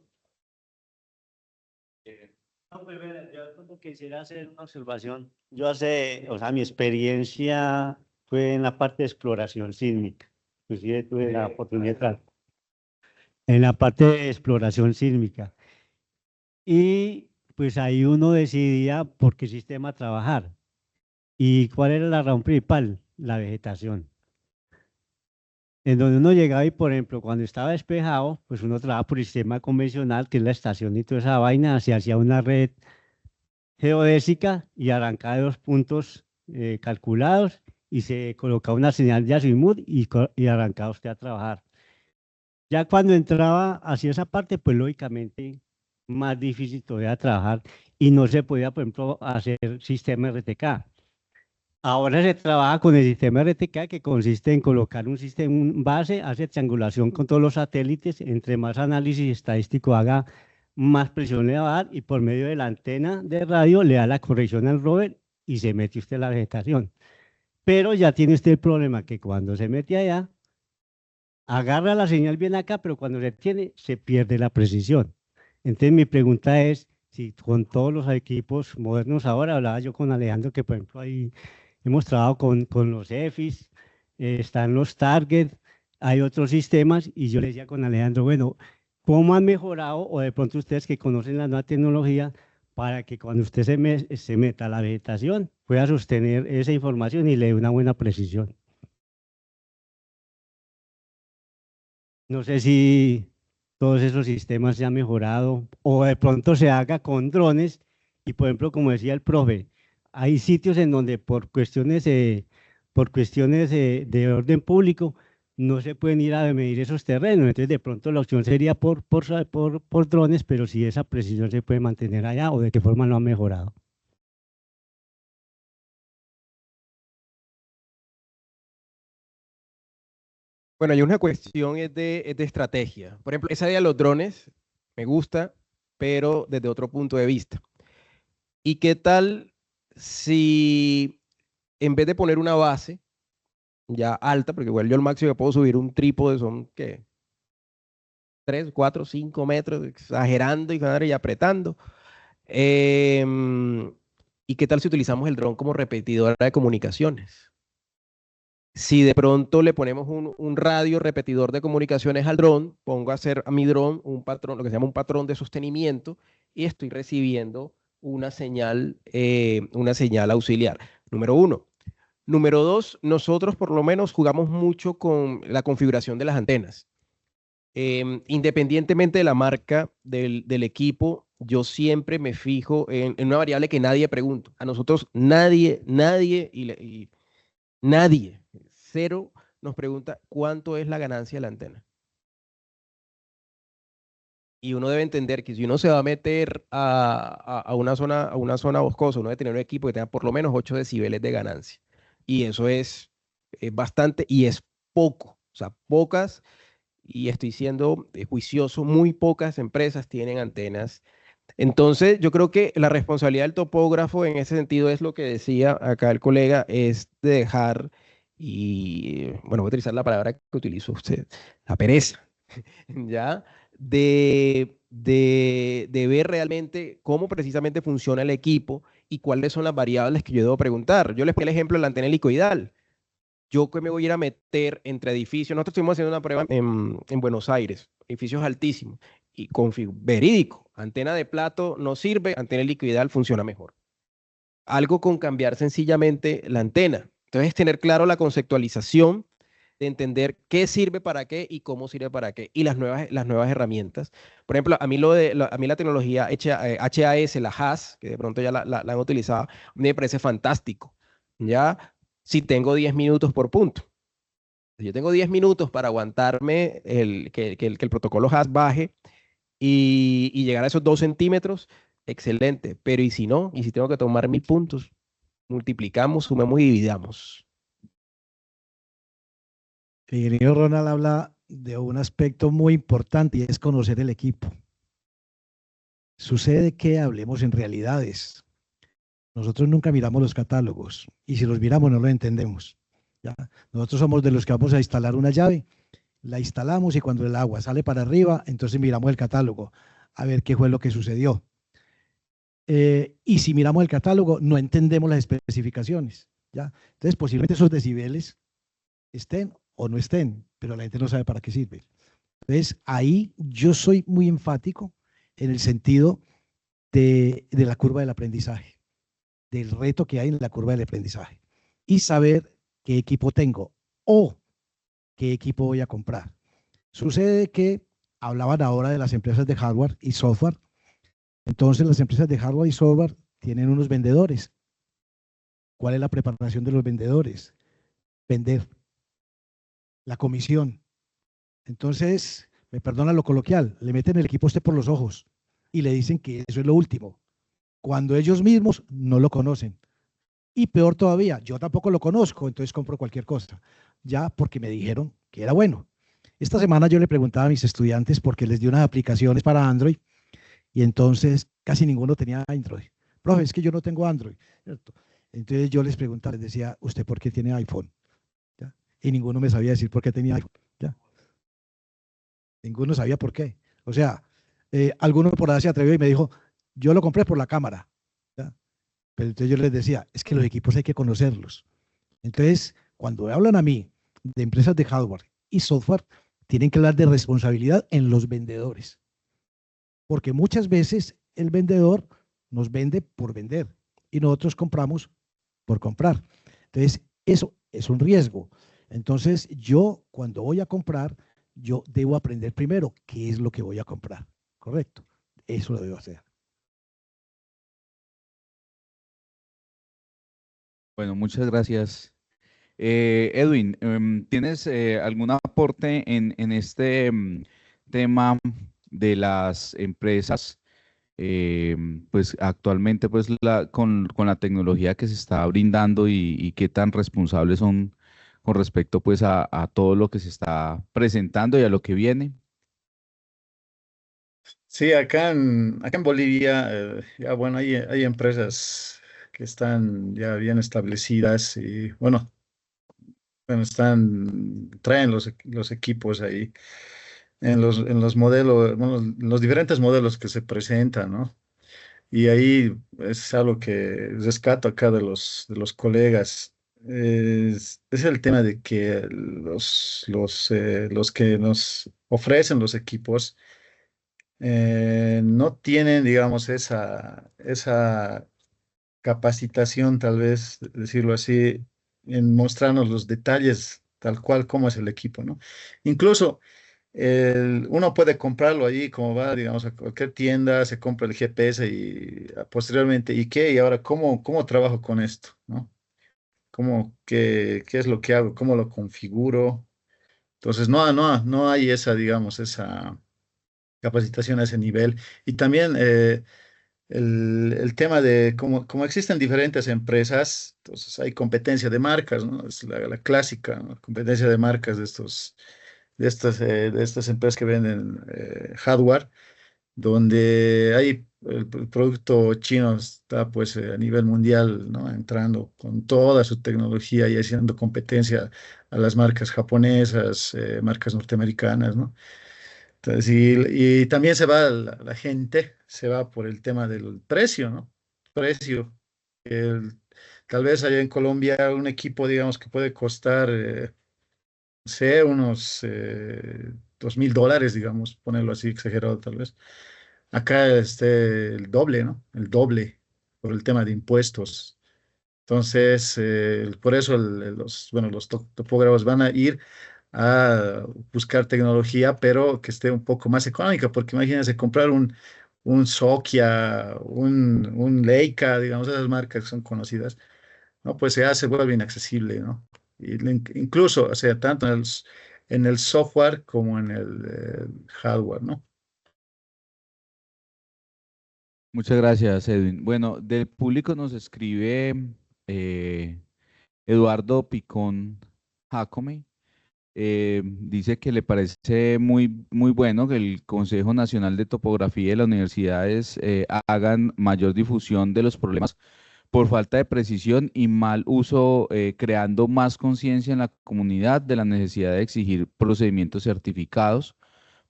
No, pues, mira, yo como quisiera hacer una observación. Yo o sea, mi experiencia fue en la parte de exploración sísmica. Inclusive tuve la oportunidad de trabajar en la parte de exploración sísmica. Y pues ahí uno decidía por qué sistema trabajar. ¿Y cuál era la razón principal? La vegetación. En donde uno llegaba y, por ejemplo, cuando estaba despejado, pues uno trabajaba por el sistema convencional, que es la estación y toda esa vaina, se hacía una red geodésica y arrancaba de 2 puntos calculados y se colocaba una señal de azimut y arrancaba usted a trabajar. Ya cuando entraba hacia esa parte, pues lógicamente más difícil todavía trabajar y no se podía, por ejemplo, hacer sistema RTK. Ahora se trabaja con el sistema RTK, que consiste en colocar un sistema base, hace triangulación con todos los satélites, entre más análisis estadístico haga, más presión le va a dar, y por medio de la antena de radio le da la corrección al rover y se mete usted en la vegetación. Pero ya tiene usted el problema que cuando se mete allá, agarra la señal bien acá, pero cuando se tiene, se pierde la precisión. Entonces mi pregunta es, si con todos los equipos modernos ahora, hablaba yo con Alejandro, que por ejemplo ahí hemos trabajado con los EFIs, están los Target, hay otros sistemas, y yo le decía con Alejandro, bueno, ¿cómo han mejorado, o de pronto ustedes que conocen la nueva tecnología, para que cuando usted se meta a la vegetación, pueda sostener esa información y le dé una buena precisión? No sé si todos esos sistemas se han mejorado o de pronto se haga con drones y, por ejemplo, como decía el profe, hay sitios en donde por cuestiones de orden público no se pueden ir a medir esos terrenos. Entonces, de pronto la opción sería por drones, pero si esa precisión se puede mantener allá o de qué forma lo han mejorado. Bueno, hay una cuestión es de estrategia. Por ejemplo, esa idea de los drones me gusta, pero desde otro punto de vista. ¿Y qué tal si en vez de poner una base ya alta, porque igual yo el máximo que puedo subir un trípode son, ¿qué? 3, 4, 5 metros, exagerando y apretando. ¿Y qué tal si utilizamos el dron como repetidora de comunicaciones? Si de pronto le ponemos un radio repetidor de comunicaciones al dron, pongo a hacer a mi dron un patrón, lo que se llama un patrón de sostenimiento, y estoy recibiendo una señal auxiliar. Número 1. Número 2, nosotros por lo menos jugamos mucho con la configuración de las antenas. Independientemente de la marca del equipo, yo siempre me fijo en una variable que nadie pregunta. A nosotros nadie, cero, nos pregunta cuánto es la ganancia de la antena. Y uno debe entender que si uno se va a meter a una zona boscosa, uno debe tener un equipo que tenga por lo menos 8 decibeles de ganancia. Y eso es bastante y es poco. O sea, pocas, y estoy siendo juicioso, muy pocas empresas tienen antenas. Entonces, yo creo que la responsabilidad del topógrafo en ese sentido es lo que decía acá el colega, es de dejar, y bueno, voy a utilizar la palabra que utilizó usted, la pereza, ¿ya? De ver realmente cómo precisamente funciona el equipo y cuáles son las variables que yo debo preguntar. Yo les pongo el ejemplo de la antena helicoidal. Yo que me voy a ir a meter entre edificios, nosotros estuvimos haciendo una prueba en Buenos Aires, edificios altísimos, y verídico, antena de plato no sirve, antena helicoidal funciona mejor. Algo con cambiar sencillamente la antena. Entonces, tener claro la conceptualización de entender qué sirve para qué y cómo sirve para qué, y las nuevas herramientas. Por ejemplo, a mí, a mí la tecnología HAS, la HAS, que de pronto ya la han utilizado, me parece fantástico. ¿Ya? Si tengo 10 minutos por punto. Si yo tengo 10 minutos para aguantarme que el protocolo HAS baje y llegar a esos 2 centímetros, excelente. Pero ¿y si no? ¿Y si tengo que tomar 1000 puntos? Multiplicamos, sumamos y dividamos. El ingeniero Ronald habla de un aspecto muy importante y es conocer el equipo. Sucede que hablemos en realidades. Nosotros nunca miramos los catálogos y si los miramos no lo entendemos. ¿Ya? Nosotros somos de los que vamos a instalar una llave, la instalamos y cuando el agua sale para arriba, entonces miramos el catálogo a ver qué fue lo que sucedió. Y si miramos el catálogo, no entendemos las especificaciones. ¿Ya? Entonces, posiblemente esos decibeles estén o no estén, pero la gente no sabe para qué sirve. Entonces, ahí yo soy muy enfático en el sentido de la curva del aprendizaje, del reto que hay en la curva del aprendizaje y saber qué equipo tengo o qué equipo voy a comprar. Sucede que hablaban ahora de las empresas de hardware y software. Entonces, las empresas de hardware y software tienen unos vendedores. ¿Cuál es la preparación de los vendedores? Vender. La comisión. Entonces, me perdona lo coloquial, le meten el equipo a usted por los ojos y le dicen que eso es lo último, cuando ellos mismos no lo conocen. Y peor todavía, yo tampoco lo conozco, entonces compro cualquier cosa, ya porque me dijeron que era bueno. Esta semana yo le preguntaba a mis estudiantes porque les di unas aplicaciones para Android y entonces casi ninguno tenía Android. Profe, es que yo no tengo Android, ¿cierto? Entonces yo les preguntaba, les decía, ¿usted por qué tiene iPhone? ¿Ya? Y ninguno me sabía decir por qué tenía iPhone. ¿Ya? Ninguno sabía por qué. O sea, alguno por ahí se atrevió y me dijo, yo lo compré por la cámara. ¿Ya? Pero entonces yo les decía, es que los equipos hay que conocerlos. Entonces, cuando hablan a mí de empresas de hardware y software, tienen que hablar de responsabilidad en los vendedores. Porque muchas veces el vendedor nos vende por vender y nosotros compramos por comprar. Entonces, eso es un riesgo. Entonces, yo cuando voy a comprar, yo debo aprender primero qué es lo que voy a comprar. ¿Correcto? Eso lo debo hacer. Bueno, muchas gracias. Edwin, ¿tienes algún aporte en este tema de las empresas? Pues actualmente pues con la tecnología que se está brindando y qué tan responsables son con respecto pues a todo lo que se está presentando y a lo que viene. Sí, acá en Bolivia, ya bueno, hay empresas que están ya bien establecidas y bueno, traen los equipos ahí en los modelos, bueno, los diferentes modelos que se presentan, ¿no? Y ahí es algo que rescato acá de los colegas. Es el tema de que los que nos ofrecen los equipos no tienen, digamos, esa capacitación, tal vez decirlo así, en mostrarnos los detalles tal cual como es el equipo, ¿no? Incluso uno puede comprarlo ahí, como va, digamos, a cualquier tienda, se compra el GPS y posteriormente, ¿y qué? Y ahora, ¿cómo trabajo con esto? ¿No? ¿Qué es lo que hago? ¿Cómo lo configuro? Entonces, no hay esa, digamos, esa capacitación a ese nivel. Y también el tema de cómo existen diferentes empresas, entonces hay competencia de marcas, ¿no? Es la clásica, ¿no? Competencia de marcas de estas empresas que venden hardware, donde hay el producto chino está pues a nivel mundial, ¿no? Entrando con toda su tecnología y haciendo competencia a las marcas japonesas, marcas norteamericanas, ¿no? Entonces, y también se va la gente, se va por el tema del precio, ¿no? Precio. El- Tal vez allá en Colombia un equipo, digamos, que puede costar, no sé, unos $2000, digamos, ponerlo así exagerado tal vez. Acá el doble, ¿no? El doble por el tema de impuestos. Entonces, por eso los topógrafos van a ir a buscar tecnología, pero que esté un poco más económica, porque imagínense comprar un Nokia, un Leica, digamos, esas marcas que son conocidas, ¿no? Pues ya se vuelve inaccesible, ¿no? Y incluso, o sea, tanto en el software como en el hardware, ¿no? Muchas gracias, Edwin. Bueno, del público nos escribe eh, Eduardo Picón Jacome. Dice que le parece muy bueno que el Consejo Nacional de Topografía y las universidades hagan mayor difusión de los problemas por falta de precisión y mal uso, creando más conciencia en la comunidad de la necesidad de exigir procedimientos certificados.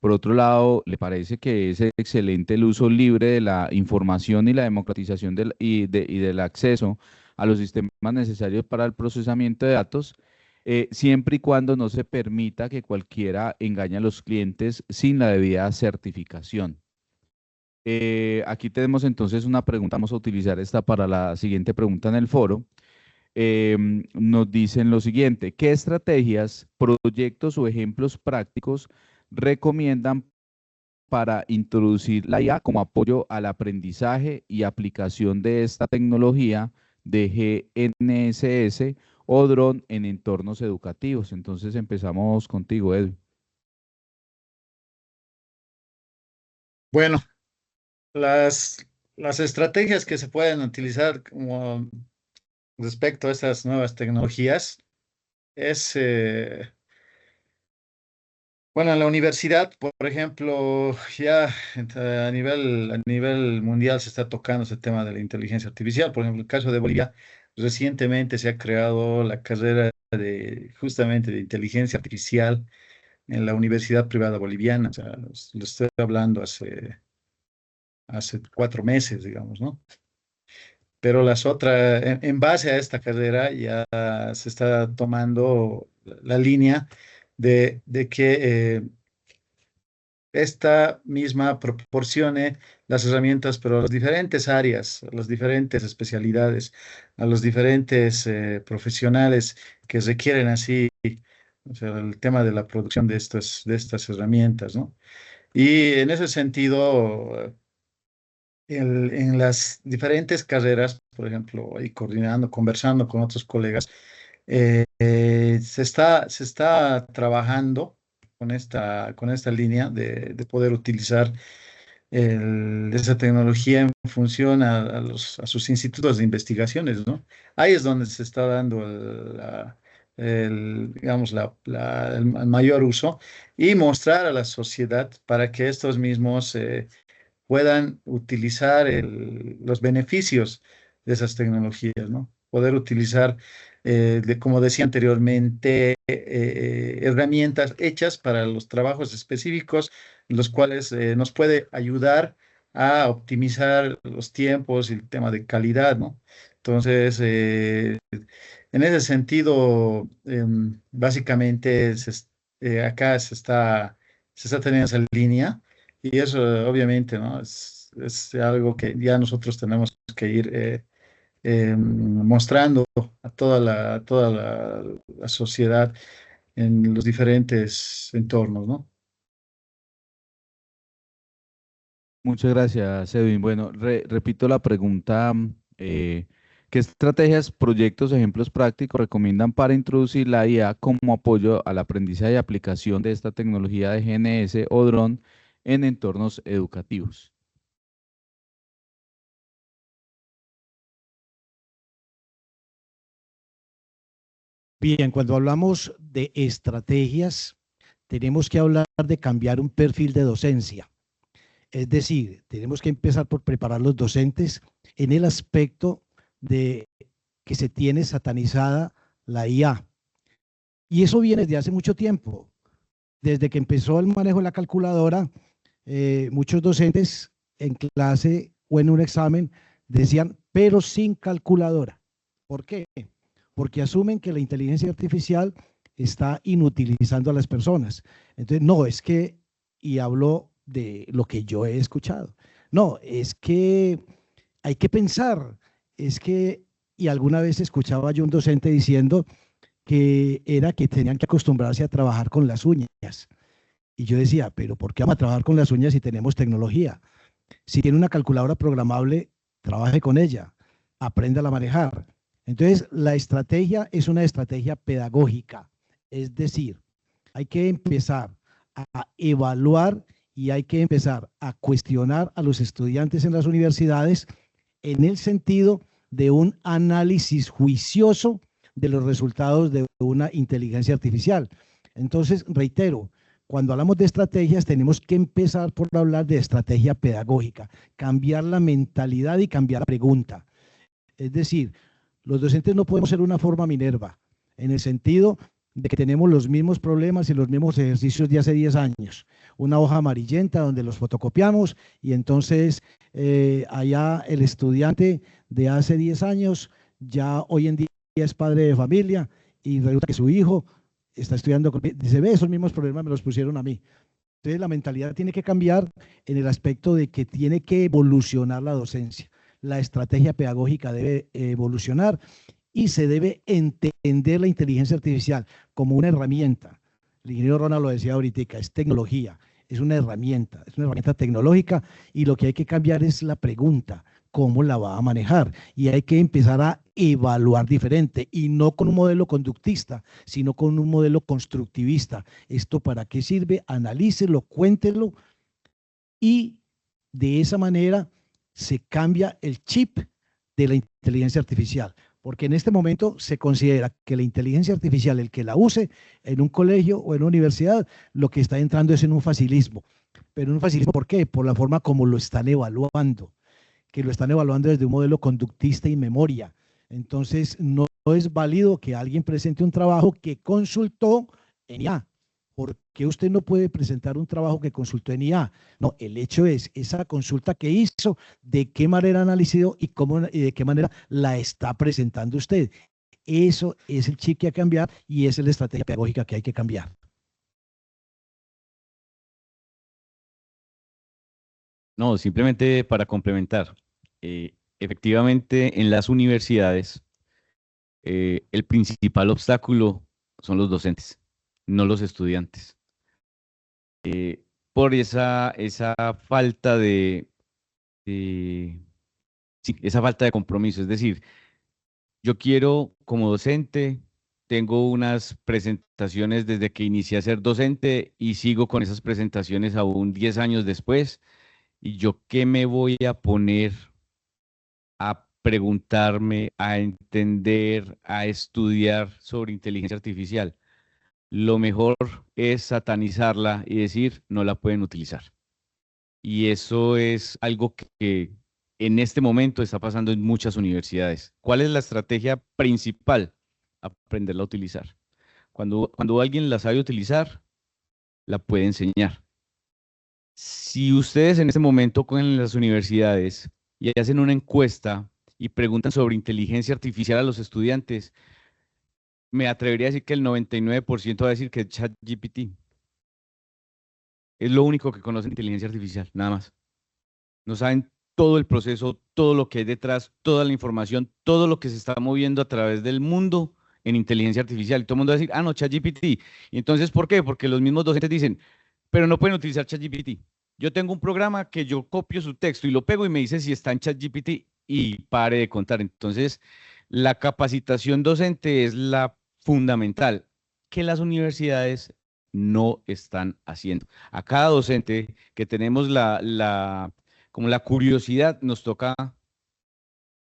Por otro lado, le parece que es excelente el uso libre de la información y la democratización y del acceso a los sistemas necesarios para el procesamiento de datos, siempre y cuando no se permita que cualquiera engañe a los clientes sin la debida certificación. Aquí tenemos entonces una pregunta, vamos a utilizar esta para la siguiente pregunta en el foro. Nos dicen lo siguiente: ¿qué estrategias, proyectos o ejemplos prácticos recomiendan para introducir la IA como apoyo al aprendizaje y aplicación de esta tecnología de GNSS o dron en entornos educativos? Entonces empezamos contigo, Edu. Bueno, las estrategias que se pueden utilizar como respecto a estas nuevas tecnologías es, bueno, en la universidad, por ejemplo, ya a nivel mundial se está tocando ese tema de la inteligencia artificial. Por ejemplo, en el caso de Bolivia, recientemente se ha creado la carrera de justamente de inteligencia artificial en la Universidad Privada Boliviana. O sea, lo estoy hablando hace 4 meses, digamos, ¿no? Pero las otras, en base a esta carrera ya se está tomando la línea de que esta misma proporcione las herramientas, pero a las diferentes áreas, a las diferentes especialidades, a los diferentes profesionales que requieren así, o sea, el tema de la producción de estas herramientas, ¿no? Y en ese sentido, en las diferentes carreras, por ejemplo, y coordinando, conversando con otros colegas, se está trabajando con esta línea de poder utilizar esa tecnología en función a sus institutos de investigaciones, ¿no? Ahí es donde se está dando digamos, el mayor uso y mostrar a la sociedad para que estos mismos puedan utilizar los beneficios de esas tecnologías, ¿no? Poder utilizar, como decía anteriormente, herramientas hechas para los trabajos específicos, los cuales nos puede ayudar a optimizar los tiempos y el tema de calidad, ¿no? Entonces, en ese sentido, básicamente acá se está teniendo esa línea. Y eso, obviamente, ¿no? Es algo que ya nosotros tenemos que ir mostrando a la sociedad en los diferentes entornos, ¿no? Muchas gracias, Edwin. Bueno, repito la pregunta. ¿Qué estrategias, proyectos, ejemplos prácticos recomiendan para introducir la IA como apoyo al aprendizaje y aplicación de esta tecnología de GNS o dron en entornos educativos? Bien, cuando hablamos de estrategias, tenemos que hablar de cambiar un perfil de docencia. Es decir, tenemos que empezar por preparar los docentes en el aspecto de que se tiene satanizada la IA. Y eso viene desde hace mucho tiempo. Desde que empezó el manejo de la calculadora, muchos docentes en clase o en un examen decían, pero sin calculadora. ¿Por qué? Porque asumen que la inteligencia artificial está inutilizando a las personas. Entonces, no, es que, y hablo de lo que yo he escuchado, no, es que hay que pensar, es que y alguna vez escuchaba yo un docente diciendo que era que tenían que acostumbrarse a trabajar con las uñas. Y yo decía, pero ¿por qué vamos a trabajar con las uñas si tenemos tecnología? Si tiene una calculadora programable, trabaje con ella, apréndala a manejar. Entonces, la estrategia es una estrategia pedagógica, es decir, hay que empezar a evaluar y hay que empezar a cuestionar a los estudiantes en las universidades en el sentido de un análisis juicioso de los resultados de una inteligencia artificial. Entonces, reitero, cuando hablamos de estrategias, tenemos que empezar por hablar de estrategia pedagógica, cambiar la mentalidad y cambiar la pregunta. Es decir, los docentes no podemos ser una forma Minerva, en el sentido de que tenemos los mismos problemas y los mismos ejercicios de hace 10 años. Una hoja amarillenta donde los fotocopiamos y entonces allá el estudiante de hace 10 años ya hoy en día es padre de familia y resulta que su hijo está estudiando, dice, ve, esos mismos problemas me los pusieron a mí. Entonces la mentalidad tiene que cambiar en el aspecto de que tiene que evolucionar la docencia. La estrategia pedagógica debe evolucionar y se debe entender la inteligencia artificial como una herramienta. El ingeniero Ronald lo decía ahorita, es tecnología, es una herramienta tecnológica y lo que hay que cambiar es la pregunta, cómo la va a manejar y hay que empezar a evaluar diferente y no con un modelo conductista, sino con un modelo constructivista. ¿Esto para qué sirve? Analícelo, cuéntelo y de esa manera se cambia el chip de la inteligencia artificial. Porque en este momento se considera que la inteligencia artificial, el que la use en un colegio o en una universidad, lo que está entrando es en un facilismo. Pero un facilismo, ¿por qué? Por la forma como lo están evaluando, que lo están evaluando desde un modelo conductista y memoria. Entonces, no es válido que alguien presente un trabajo que consultó en IA. ¿Por qué usted no puede presentar un trabajo que consultó en IA? No, el hecho es esa consulta que hizo, de qué manera analizó y de qué manera la está presentando usted. Eso es el chip que hay que cambiar y esa es la estrategia pedagógica que hay que cambiar. No, simplemente para complementar. Efectivamente, en las universidades, el principal obstáculo son los docentes, no los estudiantes. Por esa falta sí, esa falta de compromiso. Es decir, yo quiero como docente, tengo unas presentaciones desde que inicié a ser docente y sigo con esas presentaciones aún 10 años después. ¿Y yo qué me voy a poner a preguntarme, a entender, a estudiar sobre inteligencia artificial? Lo mejor es satanizarla y decir, no la pueden utilizar. Y eso es algo que en este momento está pasando en muchas universidades. ¿Cuál es la estrategia principal? Aprenderla a utilizar. Cuando alguien la sabe utilizar, la puede enseñar. Si ustedes en este momento cogen las universidades y hacen una encuesta y preguntan sobre inteligencia artificial a los estudiantes, me atrevería a decir que el 99% va a decir que es ChatGPT. Es lo único que conocen de inteligencia artificial, nada más. No saben todo el proceso, todo lo que hay detrás, toda la información, todo lo que se está moviendo a través del mundo en inteligencia artificial. Y todo el mundo va a decir, ah, no, ChatGPT. Y entonces, ¿por qué? Porque los mismos docentes dicen, pero no pueden utilizar ChatGPT. Yo tengo un programa que yo copio su texto y lo pego y me dice si está en ChatGPT y pare de contar. Entonces, la capacitación docente es la fundamental que las universidades no están haciendo. A cada docente que tenemos como la curiosidad, nos toca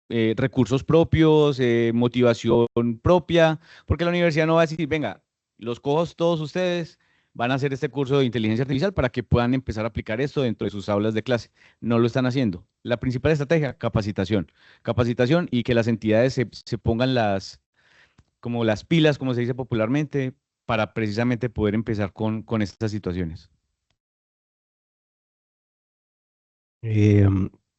recursos propios, motivación propia, porque la universidad no va a decir, venga, los cojo todos ustedes, van a hacer este curso de inteligencia artificial para que puedan empezar a aplicar esto dentro de sus aulas de clase. No lo están haciendo. La principal estrategia, capacitación. Capacitación y que las entidades se pongan como las pilas, como se dice popularmente, para precisamente poder empezar con estas situaciones.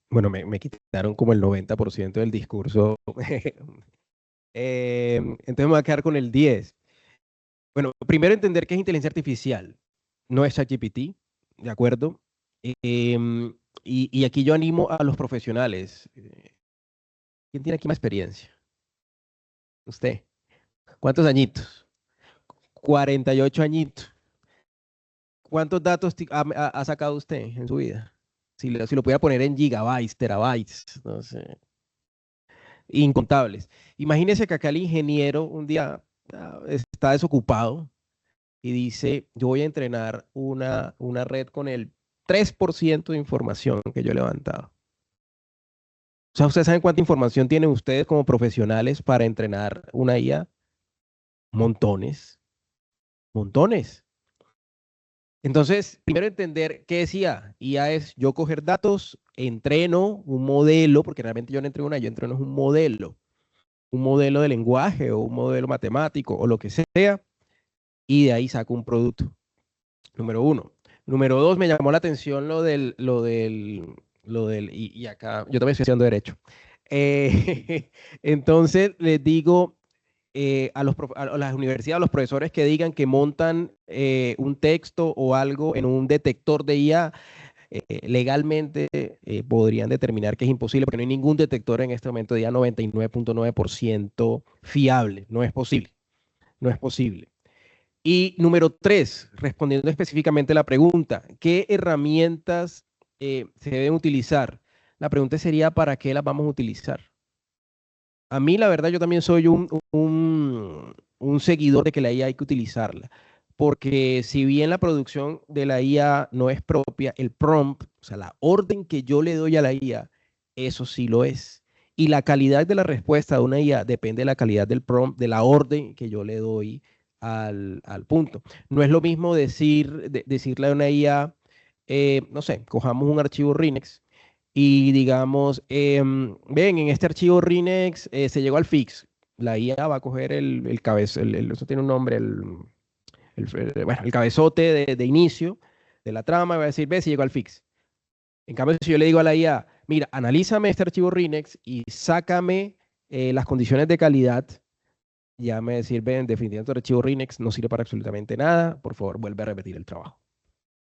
Bueno, me quitaron como el 90% del discurso. Entonces me voy a quedar con el 10. Bueno, primero entender qué es inteligencia artificial. No es ChatGPT, ¿de acuerdo? Y aquí yo animo a los profesionales. ¿Quién tiene aquí más experiencia? Usted. ¿Cuántos añitos? 48 añitos. ¿Cuántos datos ha sacado usted en su vida? Si lo pudiera poner en gigabytes, terabytes, no sé. Incontables. Imagínese que acá el ingeniero un día está desocupado y dice, yo voy a entrenar una red con el 3% de información que yo he levantado. O sea, ¿ustedes saben cuánta información tienen ustedes como profesionales para entrenar una IA? Montones. Montones. Entonces, primero entender qué es IA. IA es yo coger datos, entreno un modelo, porque realmente yo no entreno una, yo entreno un modelo de lenguaje o un modelo matemático o lo que sea, y de ahí saco un producto. Número uno. Número dos, me llamó la atención y acá, yo también estoy estudiando Derecho. Entonces, les digo a las universidades, a los profesores que digan que montan un texto o algo en un detector de IA, legalmente podrían determinar que es imposible, porque no hay ningún detector en este momento de IA 99.9% fiable. No es posible. No es posible. Y número tres, respondiendo específicamente a la pregunta, ¿qué herramientas se deben utilizar? La pregunta sería, ¿para qué las vamos a utilizar? A mí, la verdad, yo también soy un seguidor de que la IA hay que utilizarla, porque si bien la producción de la IA no es propia, el prompt, o sea, la orden que yo le doy a la IA, eso sí lo es. Y la calidad de la respuesta de una IA depende de la calidad del prompt, de la orden que yo le doy al punto. No es lo mismo decirle a una IA, no sé, cojamos un archivo Rinex y digamos, ven, en este archivo Rinex se llegó al fix. La IA va a coger el cabezote, eso tiene un nombre, bueno, el cabezote de inicio de la trama, y va a decir, ve, si llegó al fix. En cambio, si yo le digo a la IA, mira, analízame este archivo Rinex y sácame las condiciones de calidad, ya me va a decir, ven, definitivamente el archivo Rinex no sirve para absolutamente nada, por favor, vuelve a repetir el trabajo.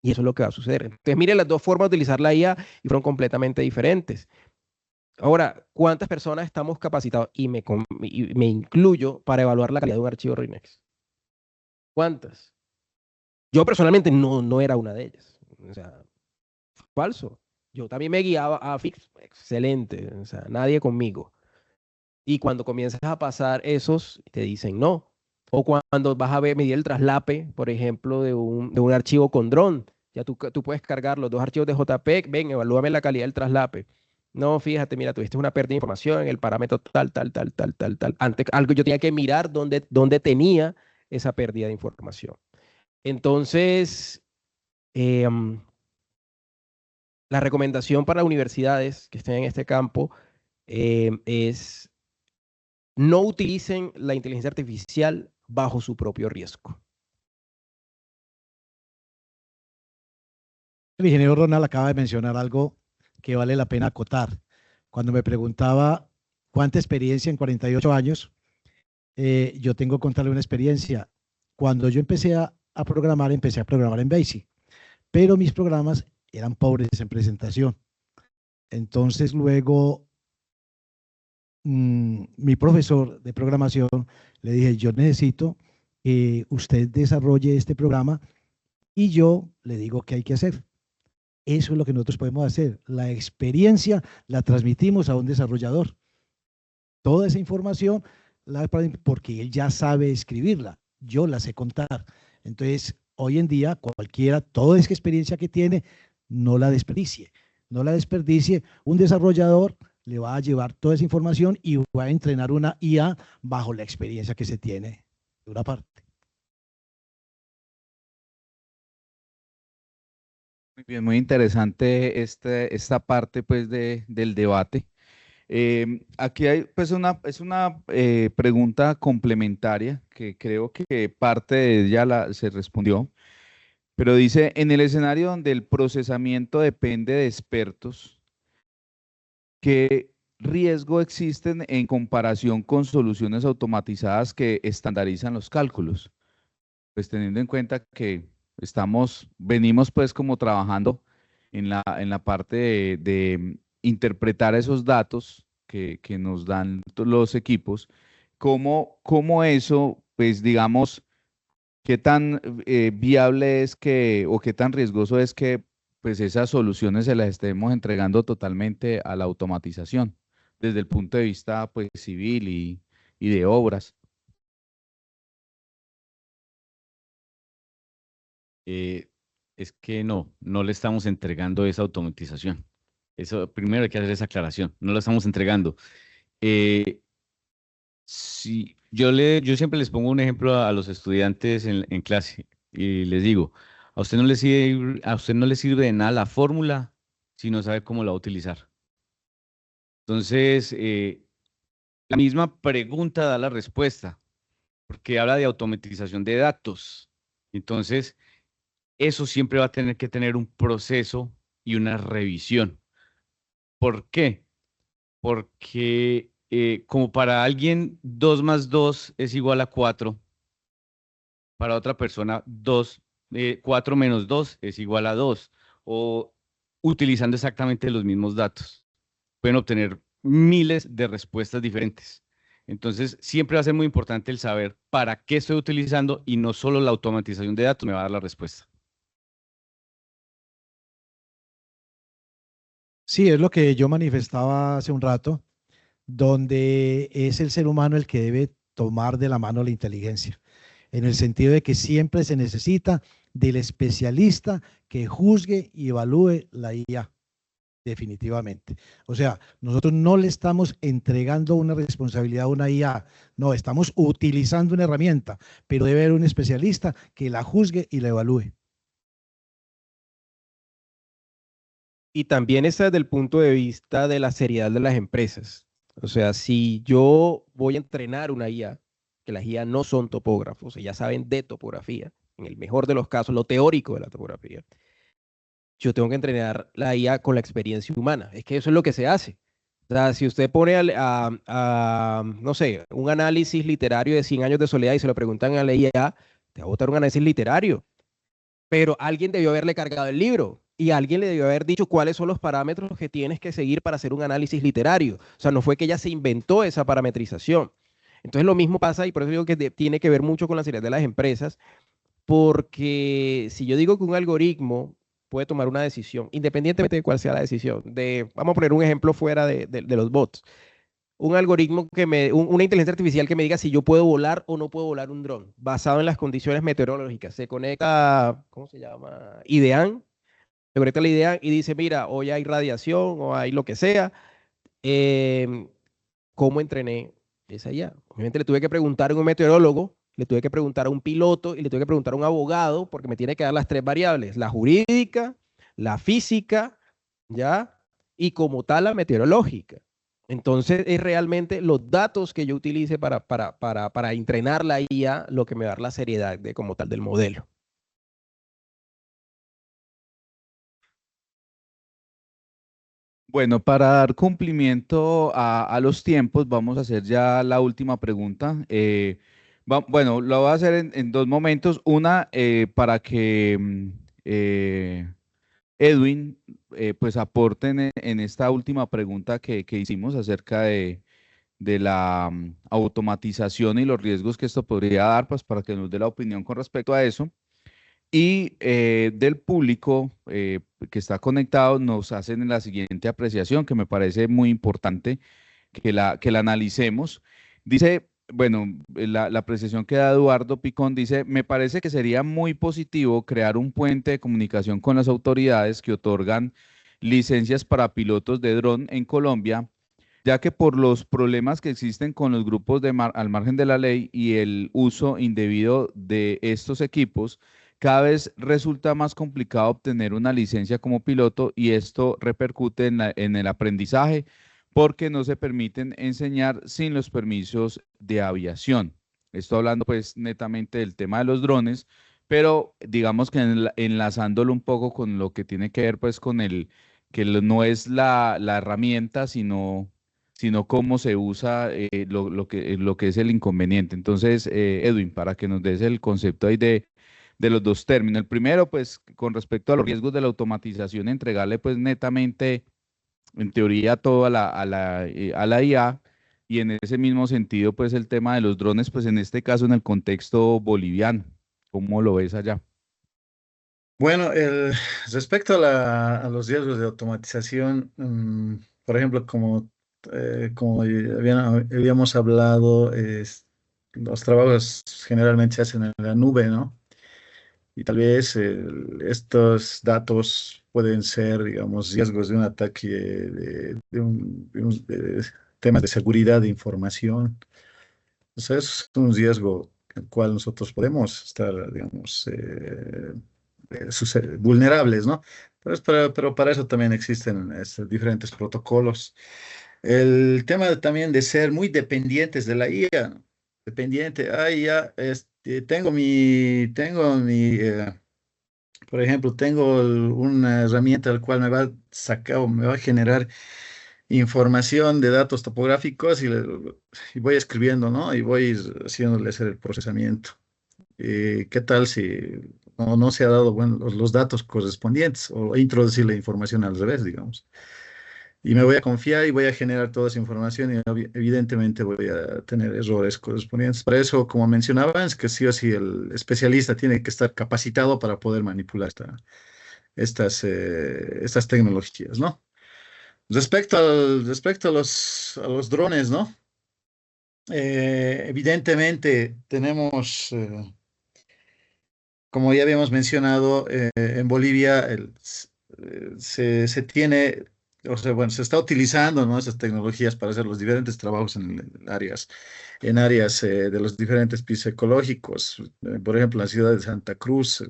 Y eso es lo que va a suceder. Entonces, mire las dos formas de utilizar la IA y fueron completamente diferentes. Ahora, ¿cuántas personas estamos capacitados? Y me incluyo para evaluar la calidad de un archivo Rinex. ¿Cuántas? Yo personalmente no era una de ellas. O sea, falso. Yo también me guiaba a fix. Excelente. O sea, nadie conmigo. Y cuando comienzas a pasar esos, te dicen no. O cuando vas a medir el traslape, por ejemplo, de un archivo con dron, ya tú puedes cargar los dos archivos de JPEG, ven, evalúame la calidad del traslape. No, fíjate, mira, tuviste una pérdida de información en el parámetro tal. Antes, algo yo tenía que mirar dónde tenía esa pérdida de información. Entonces, la recomendación para universidades que estén en este campo es no utilicen la inteligencia artificial bajo su propio riesgo. El ingeniero Ronald acaba de mencionar algo que vale la pena acotar. Cuando me preguntaba cuánta experiencia en 48 años, yo tengo que contarle una experiencia. Cuando yo empecé a programar en BASIC, pero mis programas eran pobres en presentación. Entonces luego mi profesor de programación le dije, yo necesito que usted desarrolle este programa y yo le digo qué hay que hacer. Eso es lo que nosotros podemos hacer. La experiencia la transmitimos a un desarrollador. Toda esa información, porque él ya sabe escribirla, yo la sé contar. Entonces, hoy en día, cualquiera, toda esa experiencia que tiene, no la desperdicie. No la desperdicie. Un desarrollador le va a llevar toda esa información y va a entrenar una IA bajo la experiencia que se tiene de una parte. Muy bien, muy interesante esta parte pues del debate. Aquí hay pues es una pregunta complementaria que creo que parte de ella se respondió, pero dice, en el escenario donde el procesamiento depende de expertos, ¿qué riesgo existen en comparación con soluciones automatizadas que estandarizan los cálculos? Pues teniendo en cuenta que venimos pues como trabajando en la parte de interpretar esos datos que nos dan los equipos cómo eso, pues digamos, qué tan viable es que, o qué tan riesgoso es que pues esas soluciones se las estemos entregando totalmente a la automatización, desde el punto de vista pues civil y de obras. Eh, es que no le estamos entregando esa automatización. Eso, primero hay que hacer esa aclaración, no la estamos entregando. Eh, si yo siempre les pongo un ejemplo a los estudiantes en clase y les digo, a usted no le sirve de nada la fórmula si no sabe cómo la va a utilizar. Entonces, la misma pregunta da la respuesta, porque habla de automatización de datos. Entonces, eso siempre va a tener que tener un proceso y una revisión. ¿Por qué? Porque como para alguien 2 más 2 es igual a 4, para otra persona 4 menos 2 es igual a 2, o utilizando exactamente los mismos datos. Pueden obtener miles de respuestas diferentes. Entonces, siempre va a ser muy importante el saber para qué estoy utilizando y no solo la automatización de datos me va a dar la respuesta. Sí, es lo que yo manifestaba hace un rato, donde es el ser humano el que debe tomar de la mano la inteligencia, en el sentido de que siempre se necesita del especialista que juzgue y evalúe la IA, definitivamente. O sea, nosotros no le estamos entregando una responsabilidad a una IA, no, estamos utilizando una herramienta, pero debe haber un especialista que la juzgue y la evalúe. Y también está desde el punto de vista de la seriedad de las empresas. O sea, si yo voy a entrenar una IA, que las IA no son topógrafos, ellas saben de topografía, en el mejor de los casos, lo teórico de la topografía, yo tengo que entrenar la IA con la experiencia humana. Es que eso es lo que se hace. O sea, si usted pone no sé, un análisis literario de 100 años de soledad y se lo preguntan a la IA, te va a botar un análisis literario. Pero alguien debió haberle cargado el libro y alguien le debió haber dicho cuáles son los parámetros que tienes que seguir para hacer un análisis literario. O sea, no fue que ella se inventó esa parametrización. Entonces lo mismo pasa y por eso digo que tiene que ver mucho con la seriedad de las empresas, porque si yo digo que un algoritmo puede tomar una decisión, independientemente de cuál sea la decisión, vamos a poner un ejemplo fuera de los bots, un algoritmo una inteligencia artificial que me diga si yo puedo volar o no puedo volar un dron, basado en las condiciones meteorológicas. Se conecta, ¿cómo se llama? IDEAN, se conecta a la IDEAN y dice, mira, hoy hay radiación o hay lo que sea. ¿Cómo entrené esa IA? Obviamente le tuve que preguntar a un meteorólogo, le tuve que preguntar a un piloto y le tuve que preguntar a un abogado porque me tiene que dar las 3 variables, la jurídica, la física, ¿ya? Y como tal la meteorológica. Entonces es realmente los datos que yo utilice para entrenar la IA lo que me va a dar la seriedad como tal del modelo. Bueno, para dar cumplimiento a los tiempos, vamos a hacer ya la última pregunta. Bueno, lo voy a hacer en dos momentos. Una, para que Edwin pues aporte en esta última pregunta que hicimos acerca de la automatización y los riesgos que esto podría dar, pues para que nos dé la opinión con respecto a eso. Y del público que está conectado nos hacen la siguiente apreciación que me parece muy importante que la analicemos. Dice, bueno, la apreciación que da Eduardo Picón dice, me parece que sería muy positivo crear un puente de comunicación con las autoridades que otorgan licencias para pilotos de dron en Colombia, ya que por los problemas que existen con los grupos al margen de la ley y el uso indebido de estos equipos, cada vez resulta más complicado obtener una licencia como piloto y esto repercute en el aprendizaje porque no se permiten enseñar sin los permisos de aviación. Estoy hablando pues netamente del tema de los drones, pero digamos que enlazándolo un poco con lo que tiene que ver pues con no es la herramienta, sino cómo se usa lo que es el inconveniente. Entonces, Edwin, para que nos des el concepto ahí de los dos términos. El primero, pues, con respecto a los riesgos de la automatización, entregarle, pues, netamente, en teoría, todo a la IA. Y en ese mismo sentido, pues el tema de los drones, pues en este caso en el contexto boliviano, ¿cómo lo ves allá? Bueno, respecto a los riesgos de automatización, por ejemplo, como habíamos hablado, los trabajos generalmente se hacen en la nube, ¿no? Y tal vez estos datos pueden ser, digamos, riesgos de un ataque de temas de seguridad de información. O sea, es un riesgo al cual nosotros podemos estar, digamos, vulnerables, ¿no? Pero para eso también existen diferentes protocolos. El tema también de ser muy dependientes de la IA, ¿no? Dependiente, ya, por ejemplo, tengo una herramienta al cual me va a sacar o me va a generar información de datos topográficos y voy escribiendo, ¿no? Y voy haciéndole hacer el procesamiento. ¿Qué tal si no se ha dado bueno, los datos correspondientes o introducir la información al revés, digamos? Y me voy a confiar y voy a generar toda esa información y evidentemente voy a tener errores correspondientes. Para eso, como mencionaba, es que sí o sí el especialista tiene que estar capacitado para poder manipular estas tecnologías, ¿no? Respecto a los drones, ¿no? Evidentemente tenemos, como ya habíamos mencionado, en Bolivia se tiene, o sea, bueno, se está utilizando, ¿no? Esas tecnologías para hacer los diferentes trabajos en áreas de los diferentes pisos ecológicos. Por ejemplo, en la ciudad de Santa Cruz,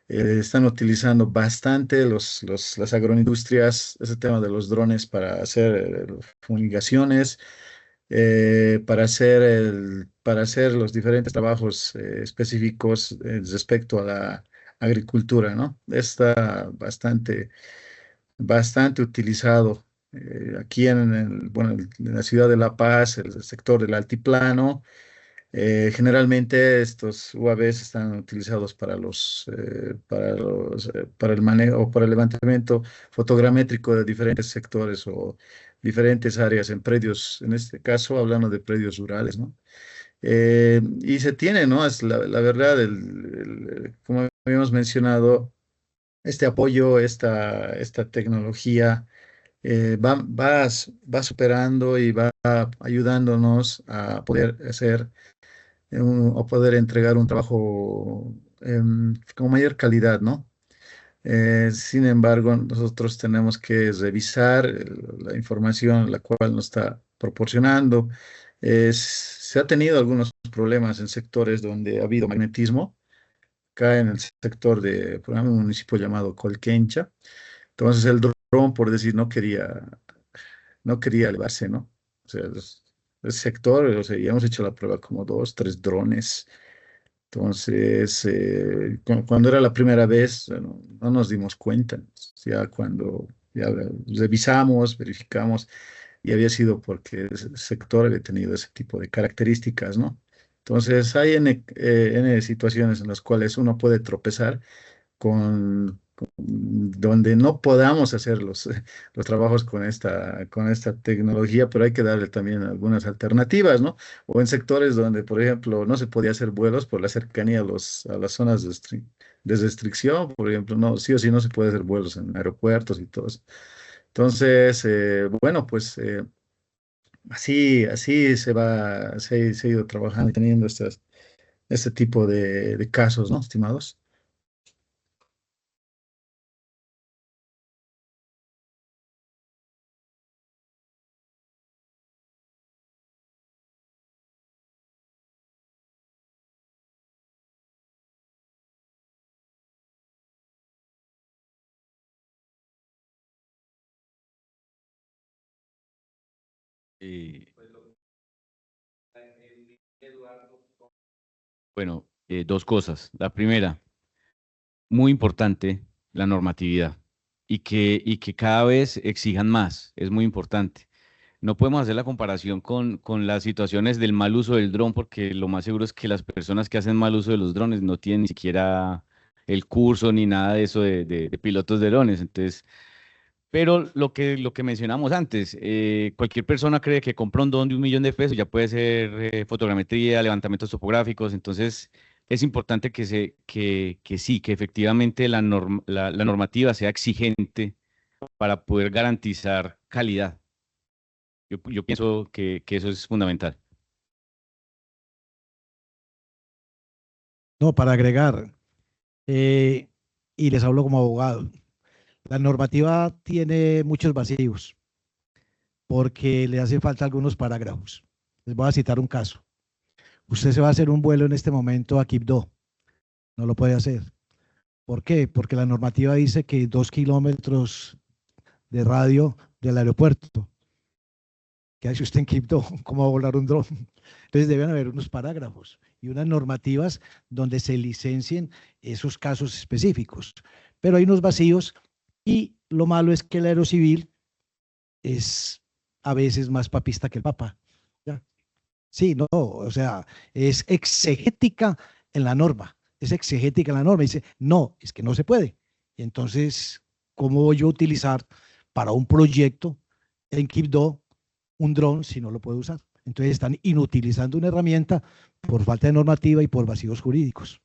están utilizando bastante las agroindustrias, ese tema de los drones para hacer fumigaciones, para hacer los diferentes trabajos específicos respecto a la agricultura, ¿no? Está bastante utilizado aquí bueno, en la ciudad de La Paz, el sector del altiplano. Generalmente estos UAVs están utilizados para el manejo o para el levantamiento fotogramétrico de diferentes sectores o diferentes áreas en predios, en este caso hablando de predios rurales, ¿no? Y se tiene, ¿no? Es la verdad, como habíamos mencionado, este apoyo, esta tecnología va superando y va ayudándonos a poder hacer o poder entregar un trabajo con mayor calidad, ¿no? Sin embargo, nosotros tenemos que revisar la información la cual nos está proporcionando. Se ha tenido algunos problemas en sectores donde ha habido magnetismo, acá en el sector de, por ejemplo, un municipio llamado Colquencha. Entonces el dron, por decir, no quería elevarse, ¿no? O sea, el sector, o sea, ya hemos hecho la prueba como 2, 3 drones. Entonces, cuando era la primera vez, bueno, no nos dimos cuenta. Ya cuando ya revisamos, verificamos, y había sido porque el sector había tenido ese tipo de características, ¿no? Entonces, hay N situaciones en las cuales uno puede tropezar donde no podamos hacer los trabajos con esta tecnología, pero hay que darle también algunas alternativas, ¿no? O en sectores donde, por ejemplo, no se podía hacer vuelos por la cercanía a las zonas de restricción, por ejemplo, no, sí o sí no se puede hacer vuelos en aeropuertos y todo eso. Entonces, bueno, pues así se ha ido trabajando y teniendo este tipo de casos, ¿no, estimados? Eh, bueno, dos cosas. La primera, muy importante, la normatividad y que cada vez exijan más, es muy importante. No podemos hacer la comparación con las situaciones del mal uso del dron porque lo más seguro es que las personas que hacen mal uso de los drones no tienen ni siquiera el curso ni nada de eso de pilotos de drones. Entonces, Pero lo que mencionamos antes, cualquier persona cree que compra un dron de 1.000.000 de pesos, ya puede ser fotogrametría, levantamientos topográficos, entonces es importante que sí, que efectivamente la normativa sea exigente para poder garantizar calidad. Yo pienso que eso es fundamental. No, para agregar, y les hablo como abogado, la normativa tiene muchos vacíos porque le hace falta algunos parágrafos. Les voy a citar un caso. Usted se va a hacer un vuelo en este momento a Quibdó. No lo puede hacer. ¿Por qué? Porque la normativa dice que 2 kilómetros de radio del aeropuerto. ¿Qué hace usted en Quibdó? ¿Cómo va a volar un dron? Entonces deben haber unos parágrafos y unas normativas donde se licencien esos casos específicos. Pero hay unos vacíos y lo malo es que el aerocivil es a veces más papista que el Papa. ¿Ya? Sí, no, o sea, es exegética en la norma, es exegética en la norma. Dice, no, es que no se puede. Y entonces, ¿cómo voy yo a utilizar para un proyecto en Quibdó un dron si no lo puedo usar? Entonces están inutilizando una herramienta por falta de normativa y por vacíos jurídicos.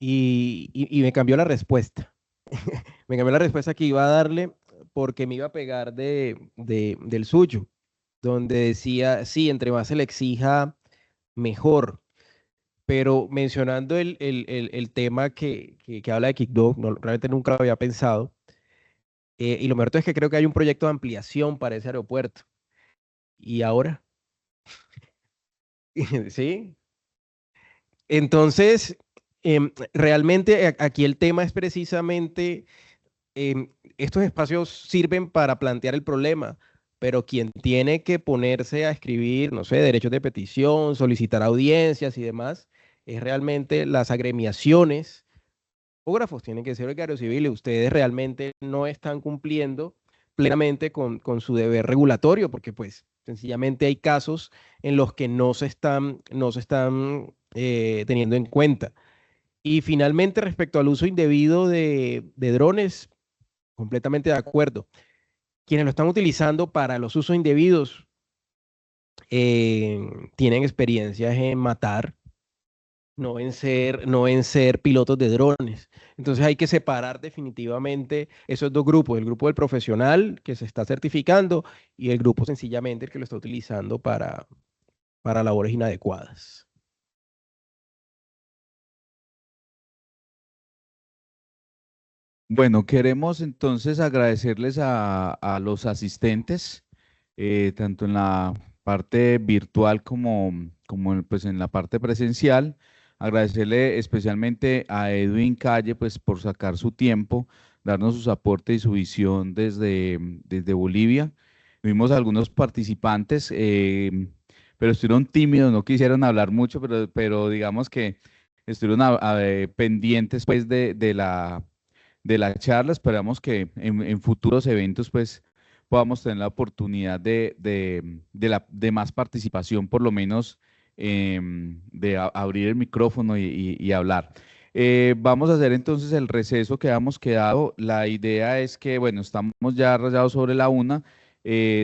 Y me cambió la respuesta. Me cambió la respuesta que iba a darle porque me iba a pegar del suyo, donde decía, sí, entre más se le exija, mejor. Pero mencionando el tema que habla de Kickdog, no, realmente nunca lo había pensado. Y lo mejor es que creo que hay un proyecto de ampliación para ese aeropuerto. ¿Y ahora? ¿Sí? Entonces, realmente aquí el tema es precisamente, estos espacios sirven para plantear el problema, pero quien tiene que ponerse a escribir, no sé, derechos de petición, solicitar audiencias y demás, es realmente las agremiaciones. Topógrafos tienen que ser el Guardia Civil y ustedes realmente no están cumpliendo plenamente con su deber regulatorio, porque pues sencillamente hay casos en los que no se están teniendo en cuenta. Y finalmente, respecto al uso indebido de drones, completamente de acuerdo. Quienes lo están utilizando para los usos indebidos tienen experiencias en matar, no en ser pilotos de drones. Entonces hay que separar definitivamente esos dos grupos, el grupo del profesional que se está certificando y el grupo sencillamente el que lo está utilizando para labores inadecuadas. Bueno, queremos entonces agradecerles a los asistentes, tanto en la parte virtual como pues en la parte presencial. Agradecerle especialmente a Edwin Calle pues, por sacar su tiempo, darnos sus aportes y su visión desde Bolivia. Vimos algunos participantes, pero estuvieron tímidos, no quisieron hablar mucho, pero digamos que estuvieron pendientes pues, de la charla. Esperamos que en futuros eventos pues podamos tener la oportunidad de más participación, por lo menos de abrir el micrófono y hablar. Vamos a hacer entonces el receso que habíamos quedado. La idea es que, bueno, estamos ya rayados sobre la 1,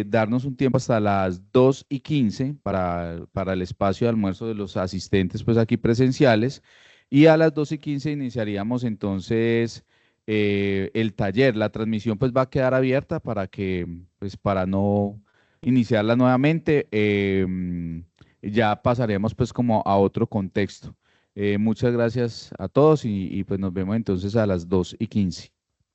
darnos un tiempo hasta las 2:15 para el espacio de almuerzo de los asistentes pues aquí presenciales, y a las 2:15 iniciaríamos entonces el taller. La transmisión pues va a quedar abierta pues para no iniciarla nuevamente. Ya pasaremos pues como a otro contexto. Muchas gracias a todos y pues nos vemos entonces a las 2:15.